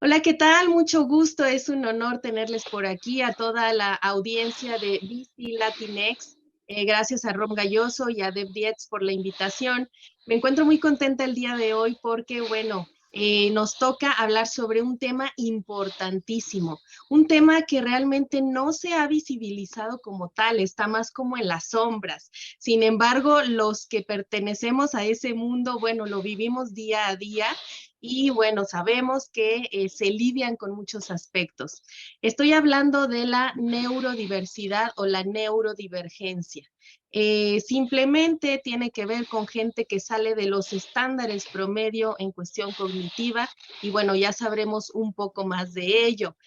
Hola, ¿qué tal? Mucho gusto, es un honor tenerles por aquí a toda la audiencia de BC Latinx. Gracias a Rom Galloso y a Deb Dietz por la invitación. Me encuentro muy contenta el día de hoy porque, bueno, nos toca hablar sobre un tema importantísimo, un tema que realmente no se ha visibilizado como tal, está más como en las sombras. Sin embargo, los que pertenecemos a ese mundo, bueno, lo vivimos día a día y bueno, sabemos que se lidian con muchos aspectos. Estoy hablando de la neurodiversidad o la neurodivergencia. Simplemente tiene que ver con gente que sale de los estándares promedio en cuestión cognitiva y bueno, ya sabremos un poco más de ello.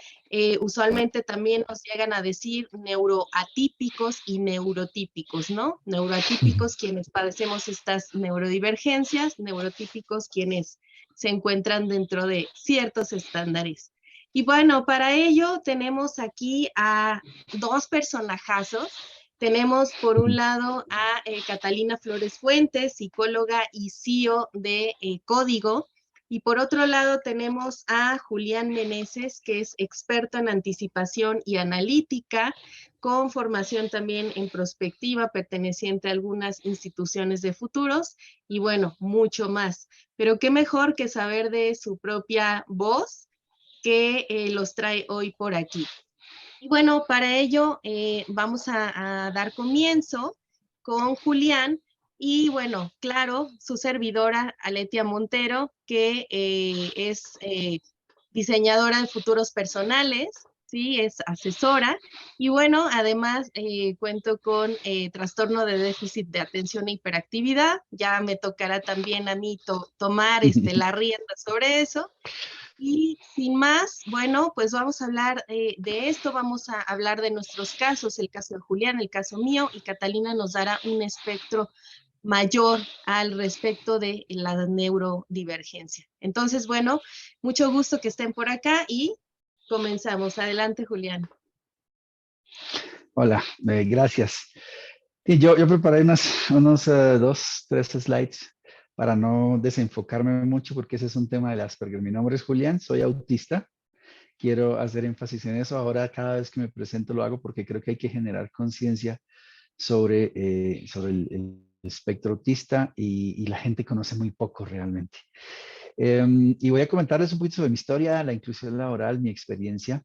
Usualmente también nos llegan a decir neuroatípicos y neurotípicos, ¿no? Neuroatípicos quienes padecemos estas neurodivergencias, neurotípicos quienes se encuentran dentro de ciertos estándares. Y bueno, para ello tenemos aquí a dos personajazos. Tenemos por un lado a Catalina Flores Fuentes, psicóloga y CEO de Código, y por otro lado tenemos a Julián Meneses, que es experto en anticipación y analítica, con formación también en prospectiva, perteneciente a algunas instituciones de futuros, y bueno, mucho más. Pero qué mejor que saber de su propia voz que los trae hoy por aquí. Y bueno, para ello vamos a dar comienzo con Julián y bueno, claro, su servidora Aletia Montero, que es diseñadora de futuros personales, ¿sí? Es asesora y bueno, además cuento con trastorno de déficit de atención e hiperactividad. Ya me tocará también a mí tomar la rienda sobre eso. Y sin más, bueno, pues vamos a hablar de esto, vamos a hablar de nuestros casos, el caso de Julián, el caso mío, y Catalina nos dará un espectro mayor al respecto de la neurodivergencia. Entonces, bueno, mucho gusto que estén por acá y comenzamos. Adelante, Julián. Hola, gracias. Y yo preparé unos dos, tres slides para no desenfocarme mucho porque ese es un tema del Asperger. Mi nombre es Julián, soy autista. Quiero hacer énfasis en eso. Ahora cada vez que me presento lo hago porque creo que hay que generar conciencia sobre el espectro autista y la gente conoce muy poco realmente. Y voy a comentarles un poquito sobre mi historia, la inclusión laboral, mi experiencia,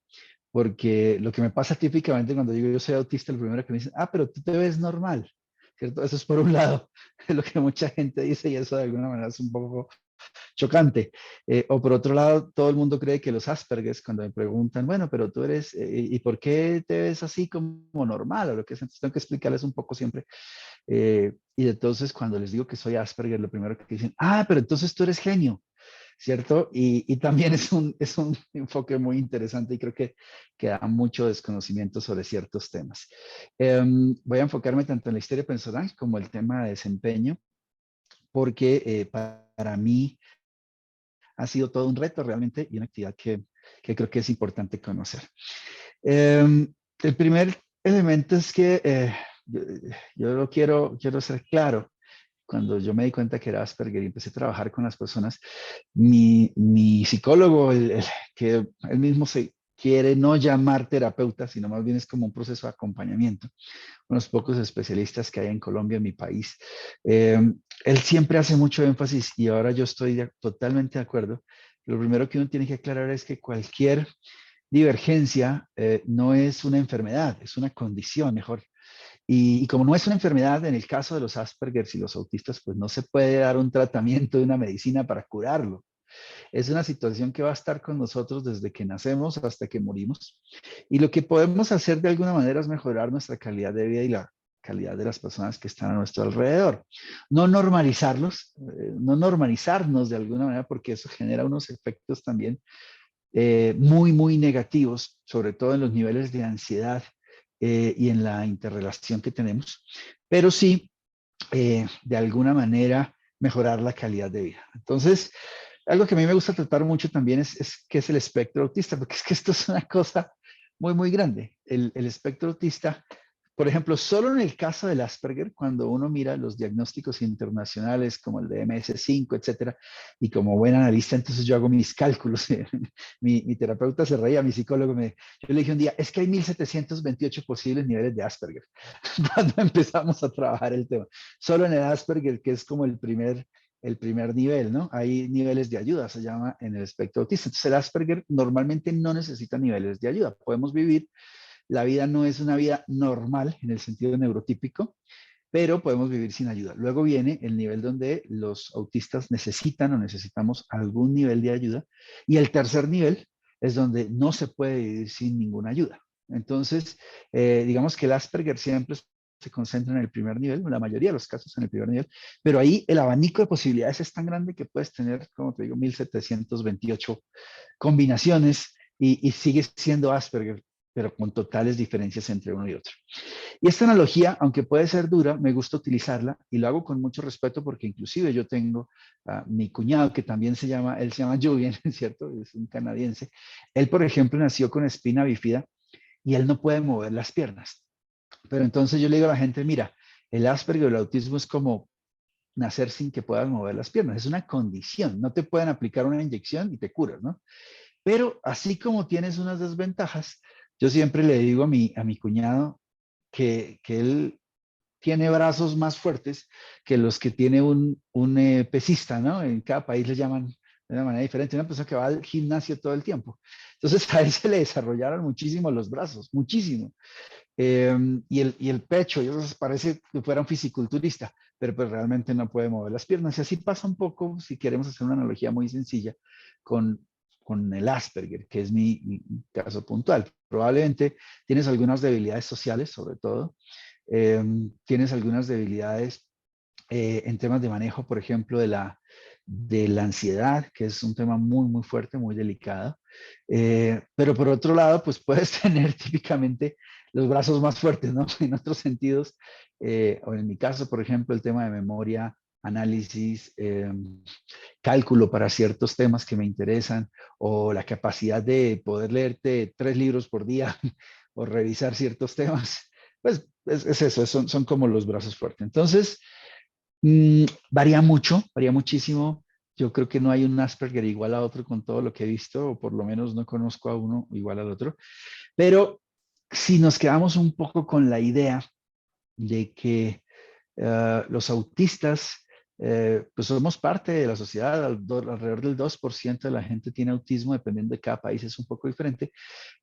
porque lo que me pasa típicamente cuando digo yo soy autista, lo primero que me dicen, pero tú te ves normal, ¿cierto? Eso es por un lado, es lo que mucha gente dice y eso de alguna manera es un poco chocante. O por otro lado, todo el mundo cree que los Aspergers, cuando me preguntan, bueno, pero tú eres, ¿y por qué te ves así como normal? O lo que es, entonces tengo que explicarles un poco siempre. Y entonces cuando les digo que soy Asperger, lo primero que dicen, pero entonces tú eres genio. ¿Cierto? Y también es un enfoque muy interesante y creo que da mucho desconocimiento sobre ciertos temas. Voy a enfocarme tanto en la historia personal como el tema de desempeño, porque para mí ha sido todo un reto realmente y una actividad que creo que es importante conocer. El primer elemento es que yo lo quiero ser claro. Cuando yo me di cuenta que era Asperger y empecé a trabajar con las personas, mi psicólogo, que él mismo se quiere no llamar terapeuta, sino más bien es como un proceso de acompañamiento, unos pocos especialistas que hay en Colombia, en mi país, él siempre hace mucho énfasis y ahora yo estoy totalmente de acuerdo. Lo primero que uno tiene que aclarar es que cualquier divergencia no es una enfermedad, es una condición, mejor. Y como no es una enfermedad, en el caso de los Asperger y los autistas, pues no se puede dar un tratamiento de una medicina para curarlo. Es una situación que va a estar con nosotros desde que nacemos hasta que morimos. Y lo que podemos hacer de alguna manera es mejorar nuestra calidad de vida y la calidad de las personas que están a nuestro alrededor. No normalizarlos, no normalizarnos de alguna manera, porque eso genera unos efectos también muy negativos, sobre todo en los niveles de ansiedad y en la interrelación que tenemos, pero sí, de alguna manera, mejorar la calidad de vida. Entonces, algo que a mí me gusta tratar mucho también es qué es el espectro autista, porque es que esto es una cosa muy grande. El espectro autista Por ejemplo, solo en el caso del Asperger, cuando uno mira los diagnósticos internacionales como el de MS5, etcétera, y como buen analista, entonces yo hago mis cálculos. Mi terapeuta se reía, mi psicólogo yo le dije un día, es que hay 1728 posibles niveles de Asperger cuando empezamos a trabajar el tema. Solo en el Asperger, que es como el primer nivel, ¿no? Hay niveles de ayuda, se llama en el espectro autista. Entonces el Asperger normalmente no necesita niveles de ayuda. Podemos vivir, la vida no es una vida normal en el sentido neurotípico, pero podemos vivir sin ayuda. Luego viene el nivel donde los autistas necesitan o necesitamos algún nivel de ayuda. Y el tercer nivel es donde no se puede vivir sin ninguna ayuda. Entonces, digamos que el Asperger siempre se concentra en el primer nivel, en la mayoría de los casos en el primer nivel, pero ahí el abanico de posibilidades es tan grande que puedes tener, como te digo, 1728 combinaciones y sigue siendo Asperger, pero con totales diferencias entre uno y otro. Y esta analogía, aunque puede ser dura, me gusta utilizarla y lo hago con mucho respeto porque inclusive yo tengo a mi cuñado que también él se llama Julien, ¿cierto? Es un canadiense. Él, por ejemplo, nació con espina bífida y él no puede mover las piernas. Pero entonces yo le digo a la gente, mira, el Asperger o el autismo es como nacer sin que puedas mover las piernas. Es una condición. No te pueden aplicar una inyección y te curas, ¿no? Pero así como tienes unas desventajas, yo siempre le digo a mi cuñado que él tiene brazos más fuertes que los que tiene un pesista, ¿no? En cada país le llaman de una manera diferente. Una persona que va al gimnasio todo el tiempo. Entonces a él se le desarrollaron muchísimo los brazos, muchísimo. Y el pecho, y eso parece que fuera un fisiculturista, pero pues realmente no puede mover las piernas. Y así pasa un poco, si queremos hacer una analogía muy sencilla, con, con el Asperger, que es mi caso puntual. Probablemente tienes algunas debilidades sociales, sobre todo. Tienes algunas debilidades en temas de manejo, por ejemplo, de la ansiedad, que es un tema muy, muy fuerte, muy delicado. Pero por otro lado, pues puedes tener típicamente los brazos más fuertes, ¿no? En otros sentidos, o en mi caso, por ejemplo, el tema de memoria, análisis, cálculo para ciertos temas que me interesan, o la capacidad de poder leerte 3 libros por día o revisar ciertos temas, pues es eso, son como los brazos fuertes. Entonces, varía mucho, varía muchísimo. Yo creo que no hay un Asperger igual a otro con todo lo que he visto, o por lo menos no conozco a uno igual al otro. Pero si nos quedamos un poco con la idea de que los autistas, pues somos parte de la sociedad, alrededor del 2% de la gente tiene autismo, dependiendo de cada país es un poco diferente,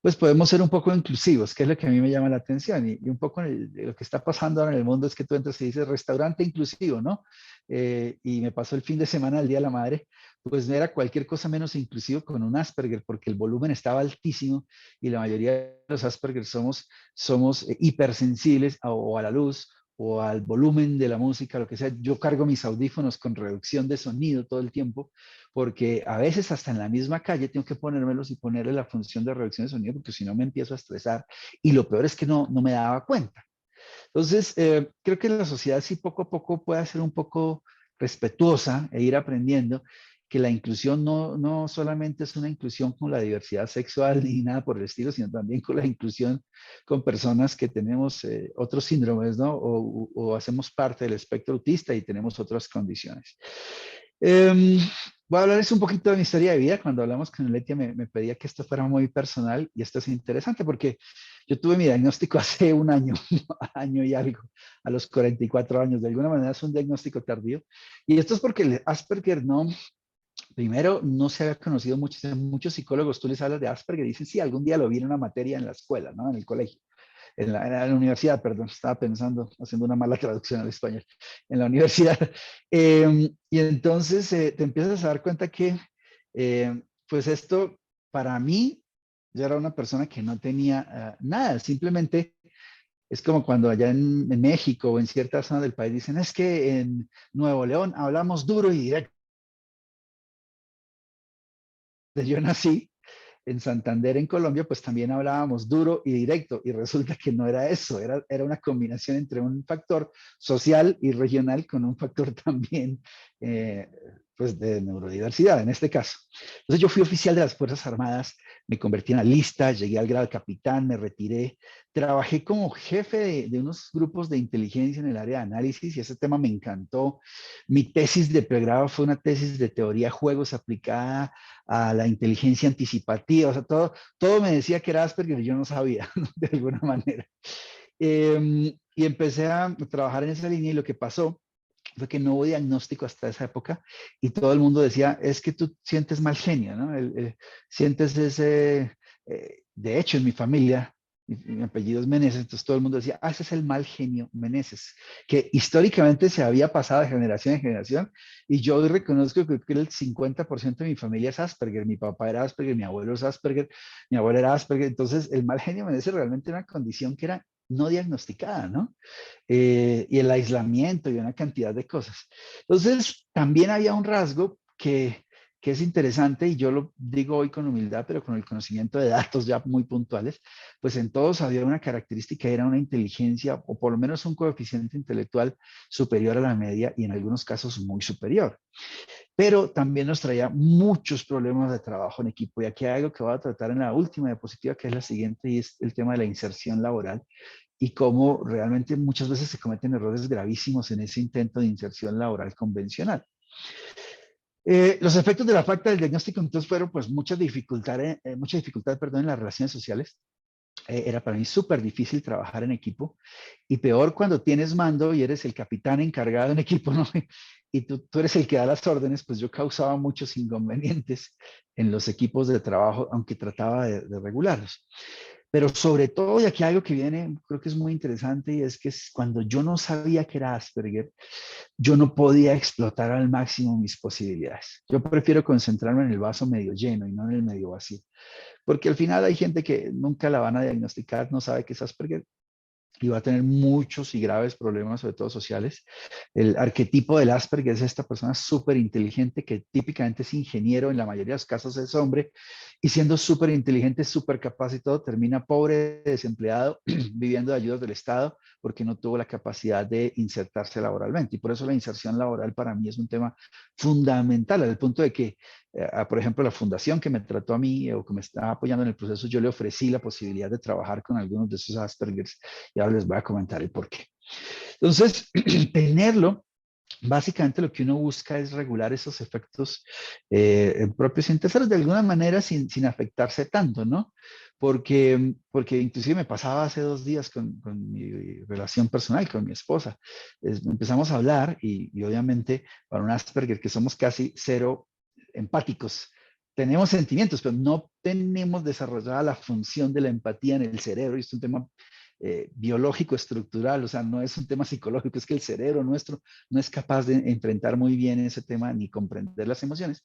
pues podemos ser un poco inclusivos, que es lo que a mí me llama la atención. Y un poco lo que está pasando ahora en el mundo es que tú entras y dices restaurante inclusivo, ¿no? Y me pasó el fin de semana, el Día de la Madre, pues era cualquier cosa menos inclusivo con un Asperger, porque el volumen estaba altísimo y la mayoría de los Asperger somos hipersensibles o a la luz o al volumen de la música, lo que sea. Yo cargo mis audífonos con reducción de sonido todo el tiempo, porque a veces hasta en la misma calle tengo que ponérmelos y ponerle la función de reducción de sonido, porque si no me empiezo a estresar. Y lo peor es que no me daba cuenta. Entonces, creo que la sociedad sí poco a poco puede ser un poco respetuosa e ir aprendiendo que la inclusión no solamente es una inclusión con la diversidad sexual ni nada por el estilo, sino también con la inclusión con personas que tenemos otros síndromes, ¿no? O hacemos parte del espectro autista y tenemos otras condiciones. Voy a hablarles un poquito de mi historia de vida. Cuando hablamos con Letia me pedía que esto fuera muy personal y esto es interesante porque yo tuve mi diagnóstico hace un año, año y algo, a los 44 años. De alguna manera es un diagnóstico tardío. Y esto es porque el Asperger primero no se había conocido muchos psicólogos. Tú les hablas de Asperger y dicen, sí, algún día lo vi en una materia en la escuela, ¿no? En el colegio. En la universidad, perdón, estaba pensando, haciendo una mala traducción al español, en la universidad. Y entonces te empiezas a dar cuenta que, pues esto, para mí, yo era una persona que no tenía nada, simplemente es como cuando allá en México o en ciertas zonas del país dicen, es que en Nuevo León hablamos duro y directo. Yo nací en Santander, en Colombia, pues también hablábamos duro y directo, y resulta que no era eso, era una combinación entre un factor social y regional con un factor también, pues, de neurodiversidad en este caso. Entonces yo fui oficial de las Fuerzas Armadas, me convertí en analista, llegué al grado de capitán, me retiré, trabajé como jefe de unos grupos de inteligencia en el área de análisis y ese tema me encantó. Mi tesis de pregrado fue una tesis de teoría de juegos aplicada a la inteligencia anticipativa, o sea, todo me decía que era Asperger y yo no sabía, ¿no? De alguna manera. Y empecé a trabajar en esa línea y lo que pasó fue que no hubo diagnóstico hasta esa época y todo el mundo decía, es que tú sientes mal genio, ¿no? Sientes ese, de hecho en mi familia, mi apellido es Meneses, entonces todo el mundo decía, ese es el mal genio Meneses, que históricamente se había pasado de generación en generación y yo hoy reconozco que el 50% de mi familia es Asperger, mi papá era Asperger, mi abuelo es Asperger, mi abuela era Asperger, entonces el mal genio Meneses realmente era una condición que era no diagnosticada, ¿no? Y el aislamiento y una cantidad de cosas. Entonces, también había un rasgo que es interesante y yo lo digo hoy con humildad, pero con el conocimiento de datos ya muy puntuales, pues en todos había una característica, era una inteligencia o por lo menos un coeficiente intelectual superior a la media y en algunos casos muy superior. Pero también nos traía muchos problemas de trabajo en equipo y aquí hay algo que voy a tratar en la última diapositiva, que es la siguiente, y es el tema de la inserción laboral y cómo realmente muchas veces se cometen errores gravísimos en ese intento de inserción laboral convencional. Los efectos de la falta del diagnóstico entonces fueron pues mucha dificultad, perdón, en las relaciones sociales. Era para mí súper difícil trabajar en equipo y peor cuando tienes mando y eres el capitán encargado de un equipo, ¿no? Y tú eres el que da las órdenes, pues yo causaba muchos inconvenientes en los equipos de trabajo, aunque trataba de regularlos. Pero sobre todo, y aquí hay algo que viene, creo que es muy interesante, y es que cuando yo no sabía que era Asperger, yo no podía explotar al máximo mis posibilidades. Yo prefiero concentrarme en el vaso medio lleno y no en el medio vacío. Porque al final hay gente que nunca la van a diagnosticar, no sabe que es Asperger y va a tener muchos y graves problemas, sobre todo sociales. El arquetipo del Asperger es esta persona súper inteligente que típicamente es ingeniero, en la mayoría de los casos es hombre, y siendo súper inteligente, súper capaz y todo, termina pobre, desempleado, viviendo de ayudas del Estado porque no tuvo la capacidad de insertarse laboralmente. Y por eso la inserción laboral para mí es un tema fundamental, al punto de que, por ejemplo, la fundación que me trató a mí o que me estaba apoyando en el proceso, yo le ofrecí la posibilidad de trabajar con algunos de esos Aspergers y ahora les voy a comentar el por qué. Entonces, tenerlo, básicamente lo que uno busca es regular esos efectos propios y terceros de alguna manera sin afectarse tanto, ¿no? Porque inclusive me pasaba hace 2 días con mi relación personal, con mi esposa. Empezamos a hablar y obviamente para un Asperger que somos casi cero empáticos, tenemos sentimientos, pero no tenemos desarrollada la función de la empatía en el cerebro y es un tema biológico estructural, o sea, no es un tema psicológico, es que el cerebro nuestro no es capaz de enfrentar muy bien ese tema ni comprender las emociones.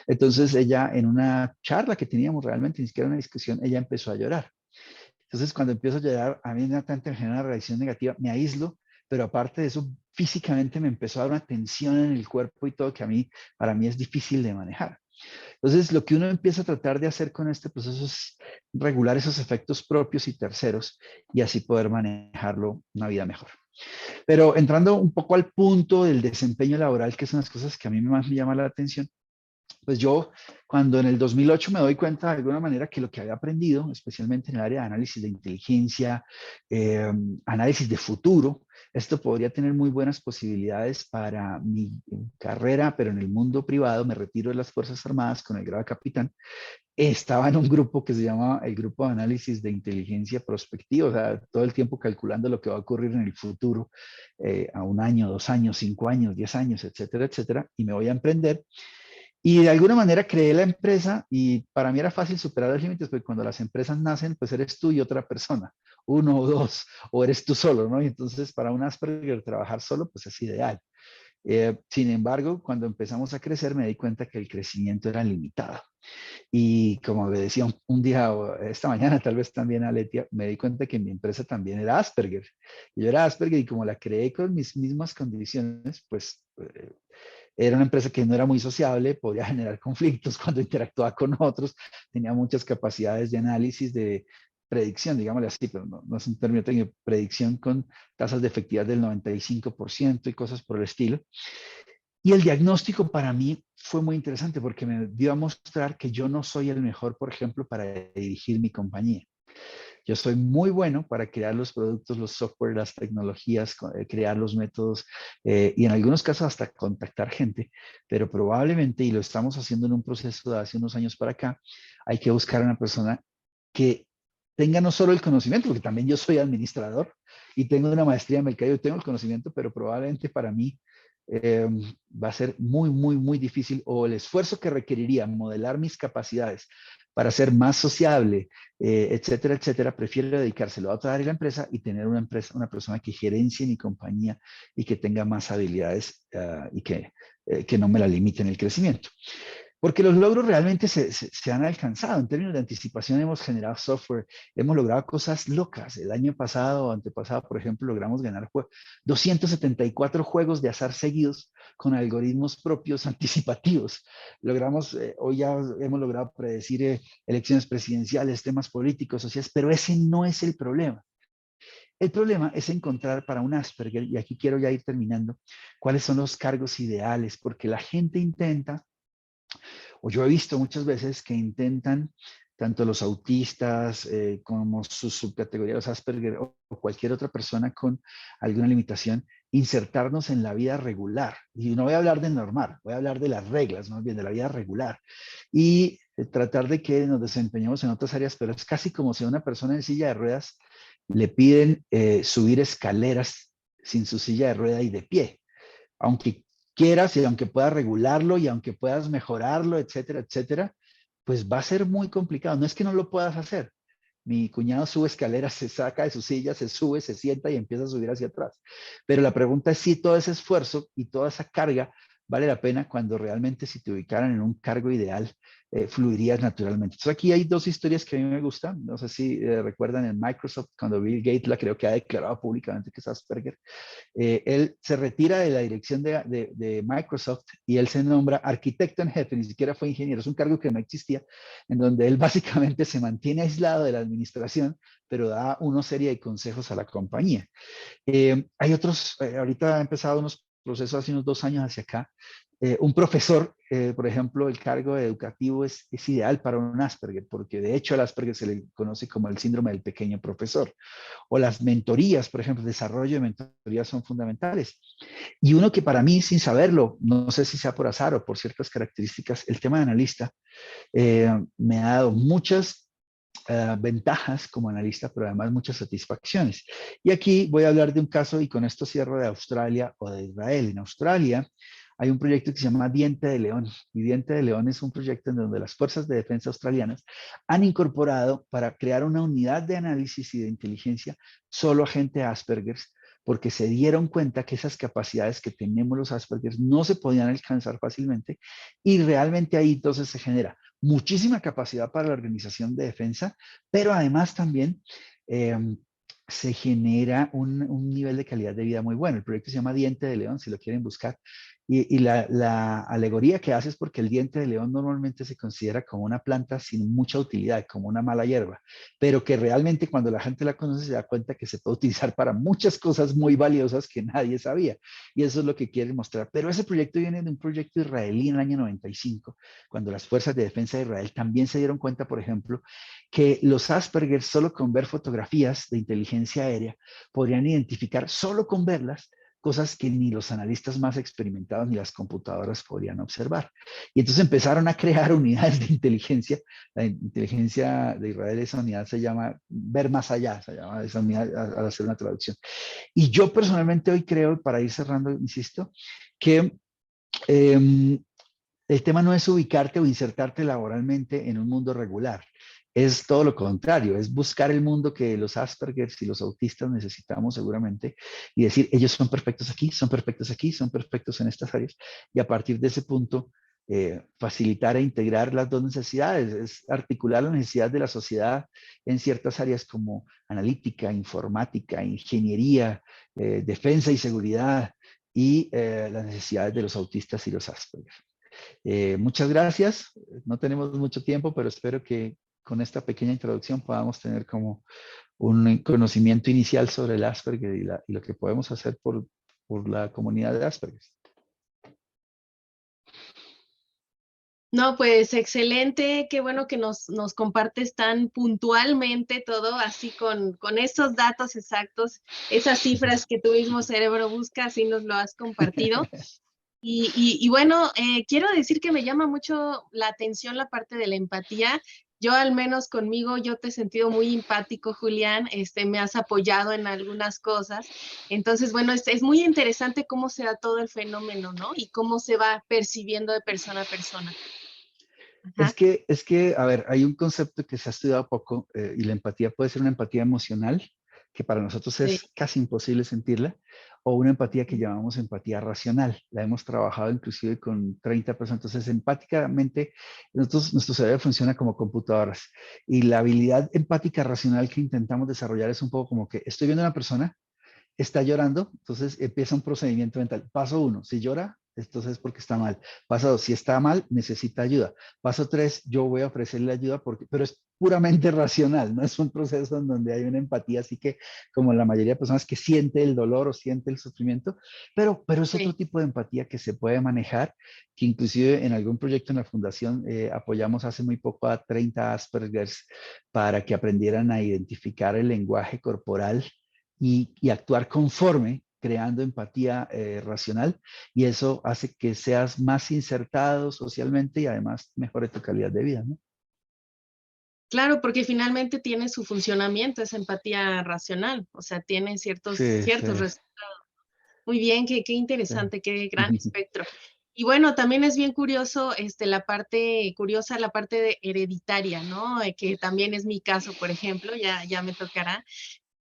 Entonces ella en una charla que teníamos realmente, ni siquiera una discusión, ella empezó a llorar. Entonces cuando empiezo a llorar, a mí inmediatamente me genera una reacción negativa, me aíslo, pero aparte de eso, físicamente me empezó a dar una tensión en el cuerpo y todo que para mí es difícil de manejar. Entonces, lo que uno empieza a tratar de hacer con este proceso es regular esos efectos propios y terceros y así poder manejarlo una vida mejor. Pero entrando un poco al punto del desempeño laboral, que son las cosas que a mí más me llama la atención, pues yo cuando en el 2008 me doy cuenta de alguna manera que lo que había aprendido, especialmente en el área de análisis de inteligencia, análisis de futuro, esto podría tener muy buenas posibilidades para mi carrera, pero en el mundo privado me retiro de las Fuerzas Armadas con el grado de capitán. Estaba en un grupo que se llama el Grupo de Análisis de Inteligencia Prospectiva, o sea, todo el tiempo calculando lo que va a ocurrir en el futuro, a 1 año, 2 años, 5 años, 10 años, etcétera, etcétera, y me voy a emprender. Y de alguna manera creé la empresa y para mí era fácil superar los límites porque cuando las empresas nacen, pues eres tú y otra persona, uno o dos, o eres tú solo, ¿no? Y entonces para un Asperger trabajar solo, pues es ideal. Sin embargo, cuando empezamos a crecer, me di cuenta que el crecimiento era limitado. Y como me decía un día, o esta mañana tal vez también a Letia, me di cuenta que mi empresa también era Asperger. Yo era Asperger y como la creé con mis mismas condiciones, pues era una empresa que no era muy sociable, podía generar conflictos cuando interactuaba con otros, tenía muchas capacidades de análisis, de predicción, digámosle así, pero no es un término técnico, predicción con tasas de efectividad del 95% y cosas por el estilo. Y el diagnóstico para mí fue muy interesante porque me dio a mostrar que yo no soy el mejor, por ejemplo, para dirigir mi compañía. Yo soy muy bueno para crear los productos, los software, las tecnologías, crear los métodos y en algunos casos hasta contactar gente, pero probablemente, y lo estamos haciendo en un proceso de hace unos años para acá, hay que buscar una persona que tenga no solo el conocimiento, porque también yo soy administrador y tengo una maestría en mercadeo, tengo el conocimiento, pero probablemente para mí eh, va a ser muy, muy, muy difícil o el esfuerzo que requeriría modelar mis capacidades para ser más sociable, etcétera, etcétera, prefiero dedicárselo a otra área de la empresa y tener una persona que gerencie mi compañía y que tenga más habilidades y que no me la limite en el crecimiento. Porque los logros realmente se han alcanzado. En términos de anticipación hemos generado software, hemos logrado cosas locas. El año pasado o antepasado, por ejemplo, logramos ganar 274 juegos de azar seguidos con algoritmos propios anticipativos. Logramos, hoy ya hemos logrado predecir elecciones presidenciales, temas políticos, sociales, pero ese no es el problema. El problema es encontrar para un Asperger, y aquí quiero ya ir terminando, cuáles son los cargos ideales, porque la gente intenta o yo he visto muchas veces que intentan, tanto los autistas como sus subcategorías, los Asperger o cualquier otra persona con alguna limitación, insertarnos en la vida regular. Y no voy a hablar de normal, voy a hablar de las reglas, más bien de la vida regular. Y tratar de que nos desempeñemos en otras áreas, pero es casi como si a una persona en silla de ruedas le piden subir escaleras sin su silla de rueda y de pie. Aunque quieras y aunque puedas regularlo y aunque puedas mejorarlo, etcétera, etcétera, pues va a ser muy complicado. No es que no lo puedas hacer. Mi cuñado sube escaleras, se saca de su silla, se sube, se sienta y empieza a subir hacia atrás. Pero la pregunta es si todo ese esfuerzo y toda esa carga vale la pena cuando realmente si te ubicaran en un cargo ideal, fluirías naturalmente. Entonces aquí hay dos historias que a mí me gustan. No sé si recuerdan en Microsoft, cuando Bill Gates la creo que ha declarado públicamente que es Asperger. Él se retira de la dirección de Microsoft y él se nombra arquitecto en jefe, ni siquiera fue ingeniero, es un cargo que no existía, en donde él básicamente se mantiene aislado de la administración, pero da una serie de consejos a la compañía. Hay otros, ahorita ha empezado unos procesos hace unos 2 años hacia acá. Un profesor, por ejemplo, el cargo educativo es ideal para un Asperger, porque de hecho al Asperger se le conoce como el síndrome del pequeño profesor. O las mentorías, por ejemplo, el desarrollo de mentorías son fundamentales. Y uno que para mí, sin saberlo, no sé si sea por azar o por ciertas características, el tema de analista me ha dado muchas ventajas como analista, pero además muchas satisfacciones. Y aquí voy a hablar de un caso, y con esto cierro, de Australia o de Israel. En Australia hay un proyecto que se llama Diente de León, y Diente de León es un proyecto en donde las fuerzas de defensa australianas han incorporado para crear una unidad de análisis y de inteligencia solo a gente Asperger, porque se dieron cuenta que esas capacidades que tenemos los Asperger no se podían alcanzar fácilmente, y realmente ahí entonces se genera muchísima capacidad para la organización de defensa, pero además también eh, se genera un nivel de calidad de vida muy bueno. El proyecto se llama Diente de León, si lo quieren buscar. Y la alegoría que hace es porque el diente de león normalmente se considera como una planta sin mucha utilidad, como una mala hierba, pero que realmente cuando la gente la conoce se da cuenta que se puede utilizar para muchas cosas muy valiosas que nadie sabía. Y eso es lo que quieren mostrar. Pero ese proyecto viene de un proyecto israelí en el año 95, cuando las fuerzas de defensa de Israel también se dieron cuenta, por ejemplo, que los Asperger solo con ver fotografías de inteligencia aérea podrían identificar, solo con verlas, cosas que ni los analistas más experimentados ni las computadoras podrían observar. Y entonces empezaron a crear unidades de inteligencia. La inteligencia de Israel, esa unidad se llama ver más allá, se llama esa unidad al hacer una traducción. Y yo personalmente hoy creo, para ir cerrando, insisto, que eh, el tema no es ubicarte o insertarte laboralmente en un mundo regular. Es todo lo contrario, es buscar el mundo que los Aspergers y los autistas necesitamos seguramente y decir, ellos son perfectos aquí, son perfectos aquí, son perfectos en estas áreas. Y a partir de ese punto, facilitar e integrar las dos necesidades, es articular la necesidad de la sociedad en ciertas áreas como analítica, informática, ingeniería, defensa y seguridad y las necesidades de los autistas y los Asperger. Muchas gracias. No tenemos mucho tiempo, pero espero que con esta pequeña introducción podamos tener como un conocimiento inicial sobre el Asperger y lo que podemos hacer por la comunidad de Asperger. No, pues excelente, qué bueno que nos compartes tan puntualmente todo, así con esos datos exactos, esas cifras que tu mismo cerebro busca, así nos lo has compartido. Y bueno, quiero decir que me llama mucho la atención la parte de la empatía. Yo al menos conmigo, yo te he sentido muy empático, Julián, me has apoyado en algunas cosas. Entonces, bueno, es muy interesante cómo se da todo el fenómeno, ¿no? Y cómo se va percibiendo de persona a persona. Ajá, A ver, hay un concepto que se ha estudiado poco y la empatía puede ser una empatía emocional, que para nosotros sí. es casi imposible sentirla, o una empatía que llamamos empatía racional. La hemos trabajado inclusive con 30 personas. Entonces, empáticamente, nuestro cerebro funciona como computadoras y la habilidad empática racional que intentamos desarrollar es un poco como que estoy viendo a una persona, está llorando, entonces empieza un procedimiento mental. Paso uno, si llora, entonces es porque está mal. Paso dos, si está mal, necesita ayuda. Paso tres, yo voy a ofrecerle ayuda porque, pero es puramente racional, no es un proceso en donde hay una empatía, así que como la mayoría de personas que siente el dolor o siente el sufrimiento, pero es otro Sí. tipo de empatía que se puede manejar, que inclusive en algún proyecto en la fundación apoyamos hace muy poco a 30 Aspergers para que aprendieran a identificar el lenguaje corporal y actuar conforme, creando empatía racional, y eso hace que seas más insertado socialmente y además mejore tu calidad de vida, ¿no? Claro, porque finalmente tiene su funcionamiento, esa empatía racional, o sea, tiene Sí, sí, ciertos resultados. Muy bien, qué sí. interesante, qué gran espectro. Y bueno, también es bien curioso, la parte de hereditaria, ¿no? Que también es mi caso, por ejemplo, ya me tocará.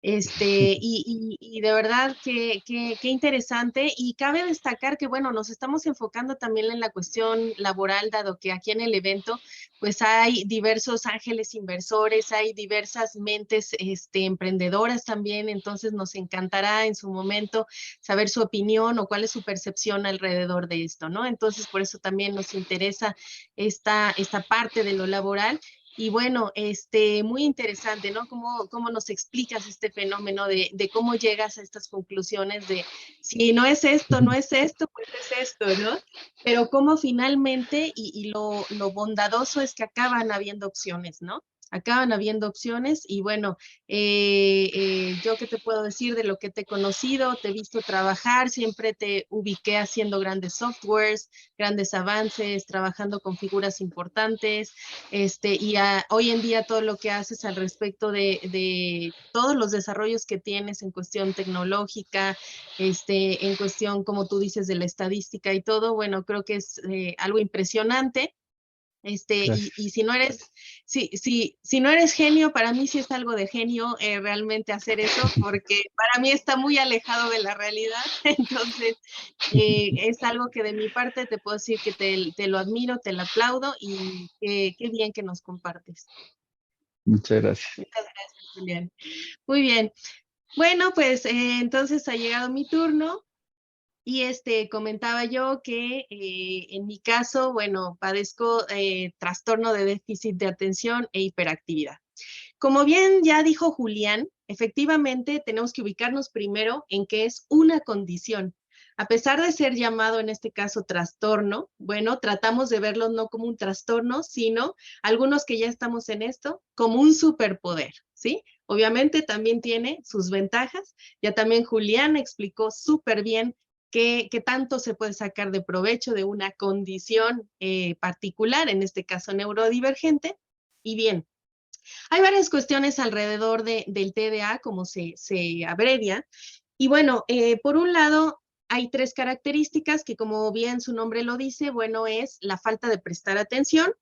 Y de verdad qué interesante. Y cabe destacar que, bueno, nos estamos enfocando también en la cuestión laboral, dado que aquí en el evento, pues hay diversos ángeles inversores, hay diversas mentes, emprendedoras también. Entonces nos encantará en su momento saber su opinión o cuál es su percepción alrededor de esto, ¿no? Entonces, por eso también nos interesa esta parte de lo laboral. Y bueno, muy interesante, ¿no? ¿Cómo nos explicas este fenómeno de cómo llegas a estas conclusiones de si no es esto, no es esto, pues es esto, ¿no? Pero cómo finalmente, y lo bondadoso es que acaban habiendo opciones, ¿no? Acaban habiendo opciones y bueno, yo qué te puedo decir de lo que te he conocido, te he visto trabajar, siempre te ubiqué haciendo grandes softwares, grandes avances, trabajando con figuras importantes, hoy en día todo lo que haces al respecto de todos los desarrollos que tienes en cuestión tecnológica, en cuestión, como tú dices, de la estadística y todo, bueno, creo que es algo impresionante. Y Gracias. si no eres, si no eres genio, para mí sí es algo de genio realmente hacer eso, porque para mí está muy alejado de la realidad. Entonces, es algo que de mi parte te puedo decir que te lo admiro, te lo aplaudo y qué bien que nos compartes. Muchas gracias. Muchas gracias, Julián. Muy bien. Bueno, pues entonces ha llegado mi turno. Y comentaba yo que en mi caso, bueno, padezco trastorno de déficit de atención e hiperactividad. Como bien ya dijo Julián, efectivamente tenemos que ubicarnos primero en que es una condición. A pesar de ser llamado en este caso trastorno, bueno, tratamos de verlo no como un trastorno, sino algunos que ya estamos en esto, como un superpoder, ¿sí? Obviamente también tiene sus ventajas. Ya también Julián explicó súper bien qué tanto se puede sacar de provecho de una condición particular, en este caso neurodivergente. Y bien, hay varias cuestiones alrededor del TDA, como se abrevia. Y bueno, por un lado, hay tres características que, como bien su nombre lo dice, bueno, es la falta de prestar atención,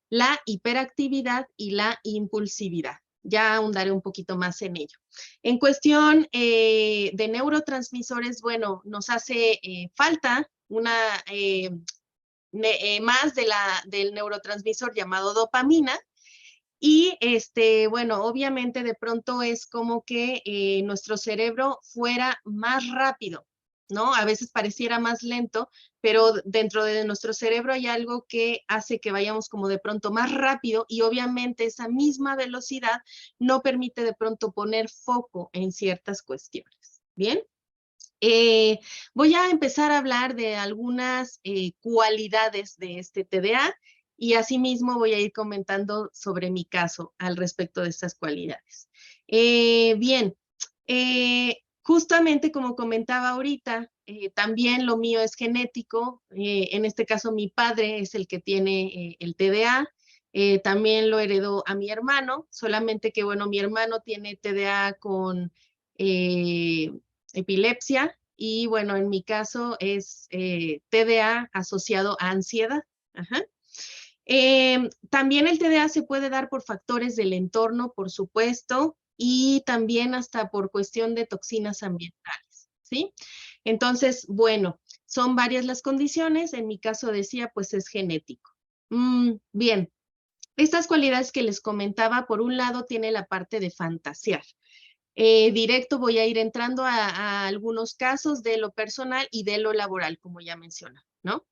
la hiperactividad y la impulsividad. Ya ahondaré un poquito más en ello. En cuestión de neurotransmisores, bueno, nos hace falta una más del neurotransmisor llamado dopamina, y bueno, obviamente de pronto es como que nuestro cerebro fuera más rápido, ¿no? A veces pareciera más lento, pero dentro de nuestro cerebro hay algo que hace que vayamos como de pronto más rápido y obviamente esa misma velocidad no permite de pronto poner foco en ciertas cuestiones. ¿Bien? Eh, Voy a empezar a hablar de algunas cualidades de este TDA y asimismo voy a ir comentando sobre mi caso al respecto de estas cualidades. Bien, justamente como comentaba ahorita, también lo mío es genético. En este caso mi padre es el que tiene el TDA. También lo heredó a mi hermano, solamente que bueno, mi hermano tiene TDA con epilepsia y bueno, en mi caso es TDA asociado a ansiedad. Ajá. También el TDA se puede dar por factores del entorno, por supuesto, y también hasta por cuestión de toxinas ambientales, ¿sí? Entonces, bueno, son varias las condiciones. En mi caso decía, pues es genético. Bien, estas cualidades que les comentaba, por un lado, tiene la parte de fantasear. Directo voy a ir entrando a algunos casos de lo personal y de lo laboral, como ya mencioné, ¿no?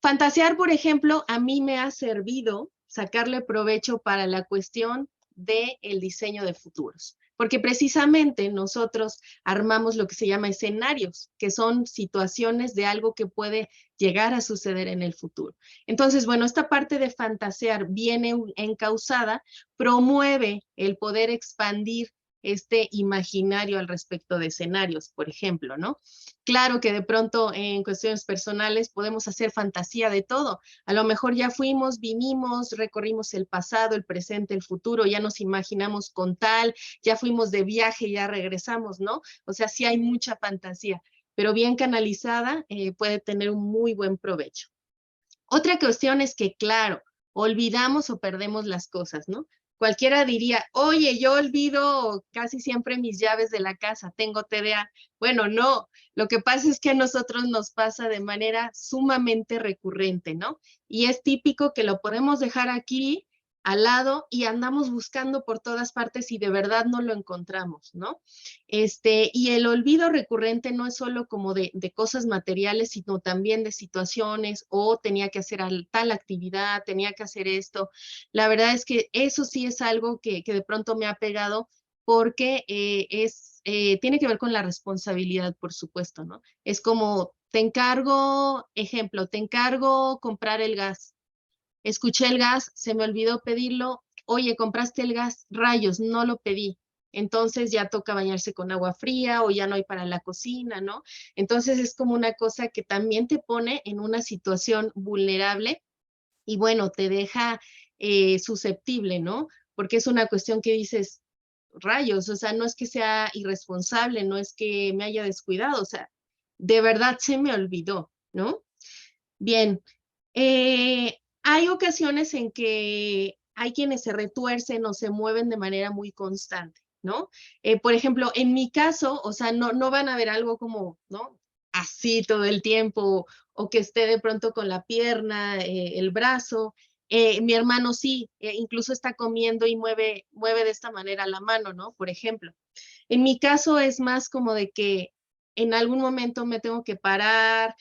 Fantasear, por ejemplo, a mí me ha servido sacarle provecho para la cuestión del diseño de futuros, porque precisamente nosotros armamos lo que se llama escenarios, que son situaciones de algo que puede llegar a suceder en el futuro. Entonces, bueno, esta parte de fantasear viene encausada, promueve el poder expandir este imaginario al respecto de escenarios, por ejemplo, ¿no? Claro que de pronto en cuestiones personales podemos hacer fantasía de todo. A lo mejor ya fuimos, vinimos, recorrimos el pasado, el presente, el futuro, ya nos imaginamos con tal, ya fuimos de viaje, ya regresamos, ¿no? O sea, sí hay mucha fantasía, pero bien canalizada puede tener un muy buen provecho. Otra cuestión es que, claro, olvidamos o perdemos las cosas, ¿no? Cualquiera diría, oye, yo olvido casi siempre mis llaves de la casa, tengo TDA. Bueno, no, lo que pasa es que a nosotros nos pasa de manera sumamente recurrente, ¿no? Y es típico que lo podemos dejar aquí al lado y andamos buscando por todas partes y de verdad no lo encontramos, ¿no? Y el olvido recurrente no es solo como de cosas materiales, sino también de situaciones o tenía que hacer tal actividad, tenía que hacer esto. La verdad es que eso sí es algo que de pronto me ha pegado porque tiene que ver con la responsabilidad, por supuesto, ¿no? Es como, te encargo, ejemplo, te encargo comprar el gas. Escuché el gas, se me olvidó pedirlo. Oye, compraste el gas, rayos, no lo pedí. Entonces ya toca bañarse con agua fría o ya no hay para la cocina, ¿no? Entonces es como una cosa que también te pone en una situación vulnerable y bueno, te deja susceptible, ¿no? Porque es una cuestión que dices, rayos, o sea, no es que sea irresponsable, no es que me haya descuidado, o sea, de verdad se me olvidó, ¿no? Bien, hay ocasiones en que hay quienes se retuercen o se mueven de manera muy constante, ¿no? Por ejemplo, en mi caso, o sea, no van a ver algo como, ¿no? Así todo el tiempo, o que esté de pronto con la pierna, el brazo. Mi hermano sí, incluso está comiendo y mueve de esta manera la mano, ¿no? Por ejemplo. En mi caso es más como de que en algún momento me tengo que parar,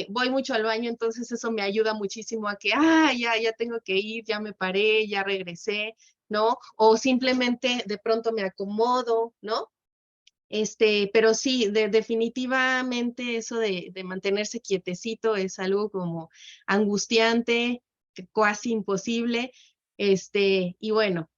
voy mucho al baño, entonces eso me ayuda muchísimo a que, ya tengo que ir, ya me paré, ya regresé, ¿no? O simplemente de pronto me acomodo, ¿no? Pero sí, definitivamente eso de mantenerse quietecito es algo como angustiante, casi imposible, y bueno,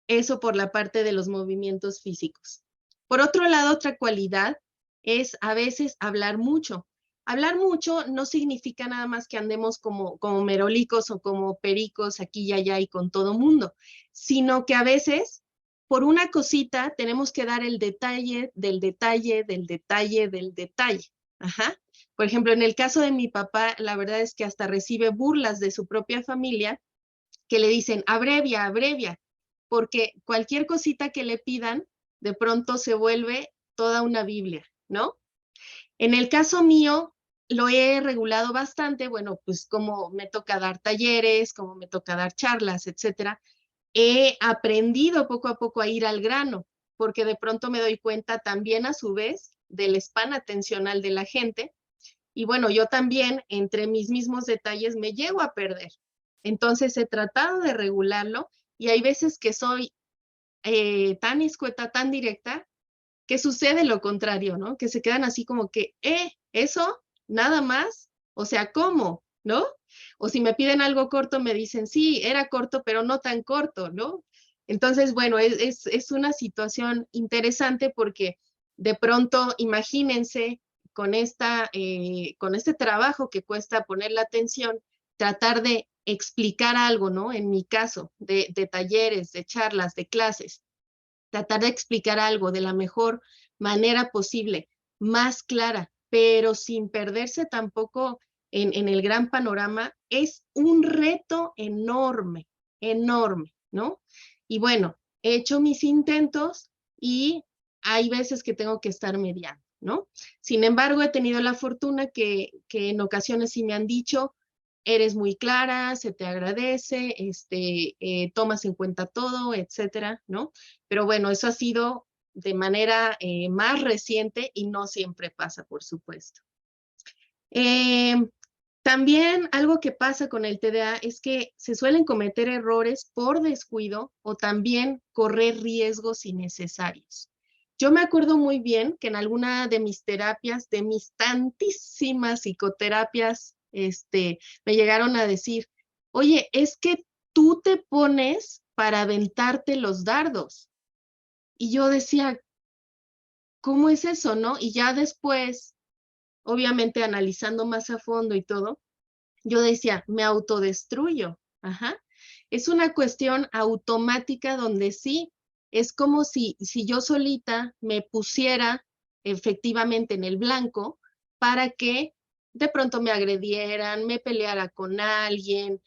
eso por la parte de los movimientos físicos. Por otro lado, otra cualidad es a veces hablar mucho. Hablar mucho no significa nada más que andemos como merolicos o como pericos aquí y allá y con todo mundo, sino que a veces por una cosita tenemos que dar el detalle del detalle del detalle del detalle. Ajá. Por ejemplo, en el caso de mi papá, la verdad es que hasta recibe burlas de su propia familia que le dicen, abrevia, abrevia, porque cualquier cosita que le pidan, de pronto se vuelve toda una Biblia, ¿no? En el caso mío, lo he regulado bastante, bueno, pues como me toca dar talleres, como me toca dar charlas, etcétera, he aprendido poco a poco a ir al grano, porque de pronto me doy cuenta también a su vez del span atencional de la gente, y bueno, yo también entre mis mismos detalles me llego a perder. Entonces he tratado de regularlo y hay veces que soy tan escueta, tan directa, que sucede lo contrario, ¿no? Que se quedan así como que, ¿eso? ¿Nada más? O sea, ¿cómo? ¿No? O si me piden algo corto, me dicen, sí, era corto, pero no tan corto, ¿no? Entonces, bueno, es una situación interesante porque de pronto, imagínense con este trabajo que cuesta poner la atención, tratar de explicar algo, ¿no? En mi caso, de talleres, de charlas, de clases, tratar de explicar algo de la mejor manera posible, más clara, pero sin perderse tampoco en el gran panorama, es un reto enorme, enorme, ¿no? Y bueno, he hecho mis intentos y hay veces que tengo que estar mediando, ¿no? Sin embargo, he tenido la fortuna que en ocasiones sí me han dicho, eres muy clara, se te agradece, tomas en cuenta todo, etcétera, ¿no? Pero bueno, eso ha sido de manera más reciente y no siempre pasa, por supuesto. Eh, También algo que pasa con el TDA es que se suelen cometer errores por descuido o también correr riesgos innecesarios. Yo me acuerdo muy bien que en alguna de mis terapias, de mis tantísimas psicoterapias, me llegaron a decir, oye, es que tú te pones para aventarte los dardos. Y yo decía, ¿cómo es eso, no? Y ya después, obviamente analizando más a fondo y todo, yo decía, me autodestruyo. Ajá. Es una cuestión automática donde sí, es como si yo solita me pusiera efectivamente en el blanco para que de pronto me agredieran, me peleara con alguien.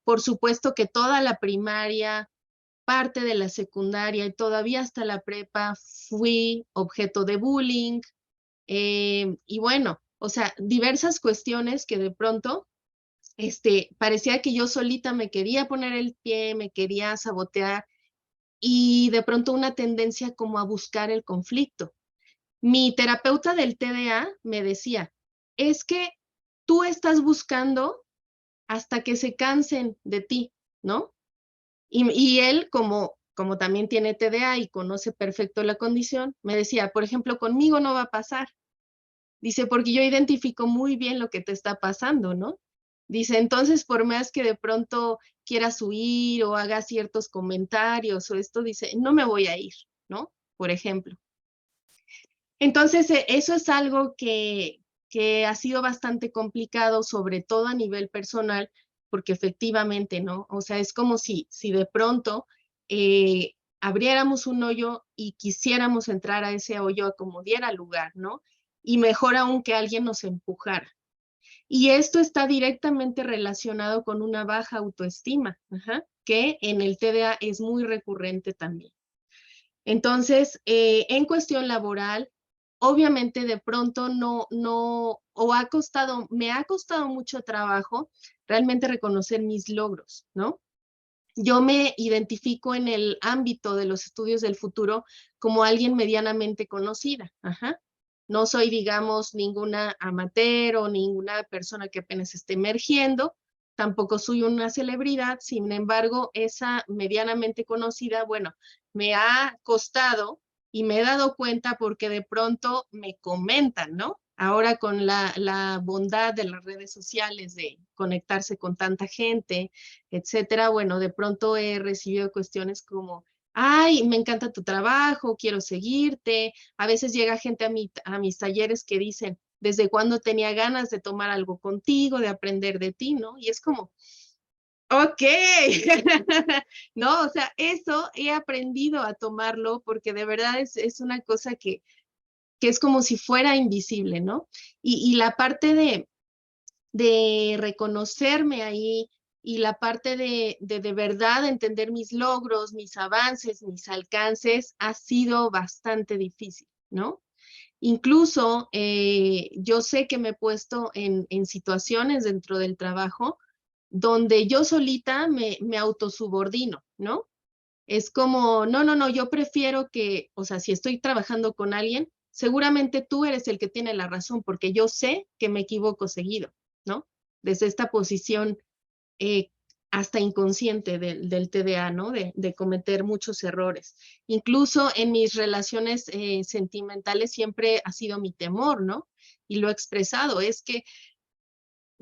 Por supuesto que toda la primaria, parte de la secundaria y todavía hasta la prepa fui objeto de bullying. Y bueno, o sea, diversas cuestiones que de pronto parecía que yo solita me quería poner el pie, me quería sabotear y de pronto una tendencia como a buscar el conflicto. Mi terapeuta del TDA me decía, es que tú estás buscando hasta que se cansen de ti, ¿no? Y él, como también tiene TDA y conoce perfecto la condición, me decía, por ejemplo, conmigo no va a pasar. Dice, porque yo identifico muy bien lo que te está pasando, ¿no? Dice, entonces, por más que de pronto quieras huir o hagas ciertos comentarios o esto, dice, no me voy a ir, ¿no? Por ejemplo. Entonces, eso es algo que ha sido bastante complicado, sobre todo a nivel personal, porque efectivamente, ¿no? O sea, es como si de pronto abriéramos un hoyo y quisiéramos entrar a ese hoyo a como diera lugar, ¿no? Y mejor aún que alguien nos empujara. Y esto está directamente relacionado con una baja autoestima, ajá, que en el TDA es muy recurrente también. Entonces, en cuestión laboral, obviamente de pronto me ha costado mucho trabajo realmente reconocer mis logros, ¿no? Yo me identifico en el ámbito de los estudios del futuro como alguien medianamente conocida, ajá. No soy, digamos, ninguna amateur o ninguna persona que apenas esté emergiendo, tampoco soy una celebridad, sin embargo, esa medianamente conocida, bueno, me ha costado y me he dado cuenta porque de pronto me comentan, ¿no? Ahora con la bondad de las redes sociales, de conectarse con tanta gente, etcétera, bueno, de pronto he recibido cuestiones como, ay, me encanta tu trabajo, quiero seguirte. A veces llega gente a mis talleres que dicen, ¿desde cuándo tenía ganas de tomar algo contigo, de aprender de ti, ¿no? Y es como, ok, no, o sea, eso he aprendido a tomarlo porque de verdad es una cosa que es como si fuera invisible, ¿no? Y la parte de reconocerme ahí y la parte de verdad entender mis logros, mis avances, mis alcances, ha sido bastante difícil, ¿no? Incluso yo sé que me he puesto en situaciones dentro del trabajo donde yo solita me autosubordino, ¿no? Es como, no, no, no, yo prefiero que, o sea, si estoy trabajando con alguien, seguramente tú eres el que tiene la razón, porque yo sé que me equivoco seguido, ¿no? Desde esta posición eh, hasta inconsciente del TDA, ¿no? De cometer muchos errores. Incluso en mis relaciones sentimentales siempre ha sido mi temor, ¿no? Y lo he expresado, es que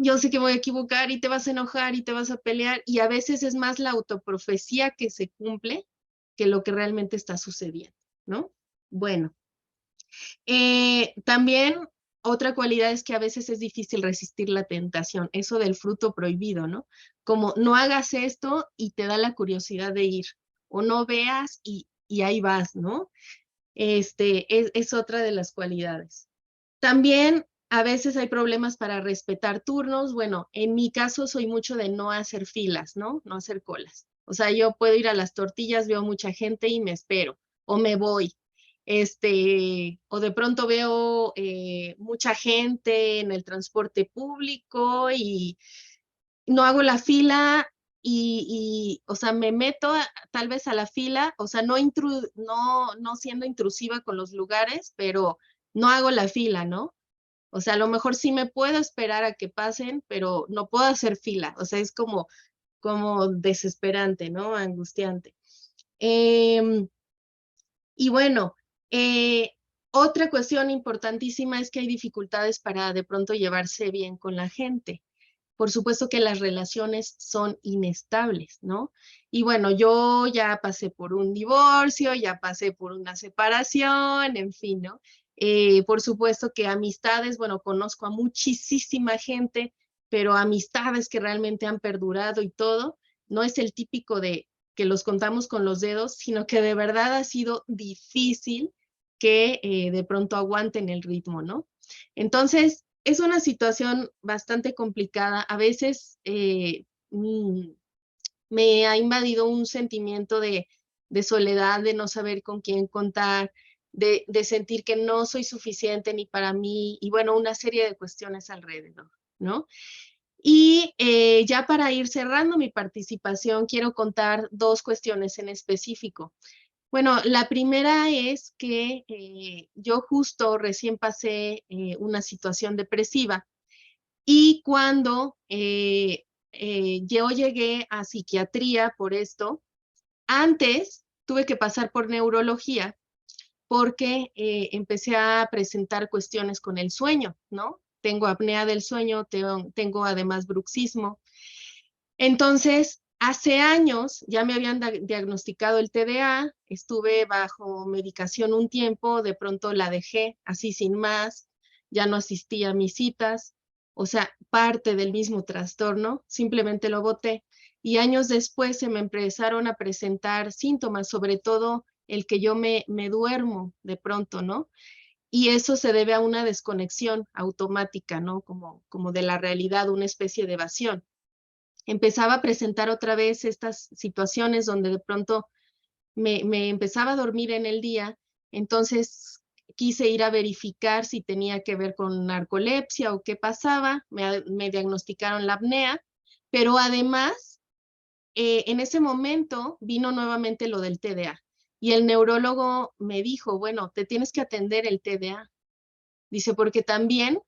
yo sé que voy a equivocar y te vas a enojar y te vas a pelear y a veces es más la autoprofecía que se cumple que lo que realmente está sucediendo, ¿no? Bueno, también otra cualidad es que a veces es difícil resistir la tentación, eso del fruto prohibido, ¿no? Como no hagas esto y te da la curiosidad de ir, o no veas y ahí vas, ¿no? Es otra de las cualidades. También a veces hay problemas para respetar turnos. Bueno, en mi caso soy mucho de no hacer filas, ¿no? No hacer colas. O sea, yo puedo ir a las tortillas, veo mucha gente y me espero, o me voy. O de pronto veo mucha gente en el transporte público y no hago la fila o sea, me meto tal vez a la fila, o sea, no siendo intrusiva con los lugares, pero no hago la fila, ¿no? O sea, a lo mejor sí me puedo esperar a que pasen, pero no puedo hacer fila. O sea, es como desesperante, ¿no? Angustiante. Eh, y bueno, eh, otra cuestión importantísima es que hay dificultades para de pronto llevarse bien con la gente. Por supuesto que las relaciones son inestables, ¿no? Y bueno, yo ya pasé por un divorcio, ya pasé por una separación, en fin, ¿no? Por supuesto que amistades, bueno, conozco a muchísima gente, pero amistades que realmente han perdurado y todo, no es el típico de que los contamos con los dedos, sino que de verdad ha sido difícil que de pronto aguanten el ritmo, ¿no? Entonces, es una situación bastante complicada. A veces me ha invadido un sentimiento de soledad, de no saber con quién contar, de sentir que no soy suficiente ni para mí, y bueno, una serie de cuestiones alrededor, ¿no? Y ya para ir cerrando mi participación, quiero contar dos cuestiones en específico. Bueno, la primera es que yo justo recién pasé una situación depresiva y cuando yo llegué a psiquiatría por esto, antes tuve que pasar por neurología porque empecé a presentar cuestiones con el sueño, ¿no? Tengo apnea del sueño, tengo además bruxismo. Entonces, hace años ya me habían diagnosticado el TDA, estuve bajo medicación un tiempo, de pronto la dejé así sin más, ya no asistí a mis citas, o sea, parte del mismo trastorno, simplemente lo boté. Y años después se me empezaron a presentar síntomas, sobre todo el que yo me duermo de pronto, ¿no? Y eso se debe a una desconexión automática, ¿no? Como de la realidad, una especie de evasión. Empezaba a presentar otra vez estas situaciones donde de pronto me empezaba a dormir en el día, entonces quise ir a verificar si tenía que ver con narcolepsia o qué pasaba, me diagnosticaron la apnea, pero además en ese momento vino nuevamente lo del TDA y el neurólogo me dijo, bueno, te tienes que atender el TDA. Dice, porque también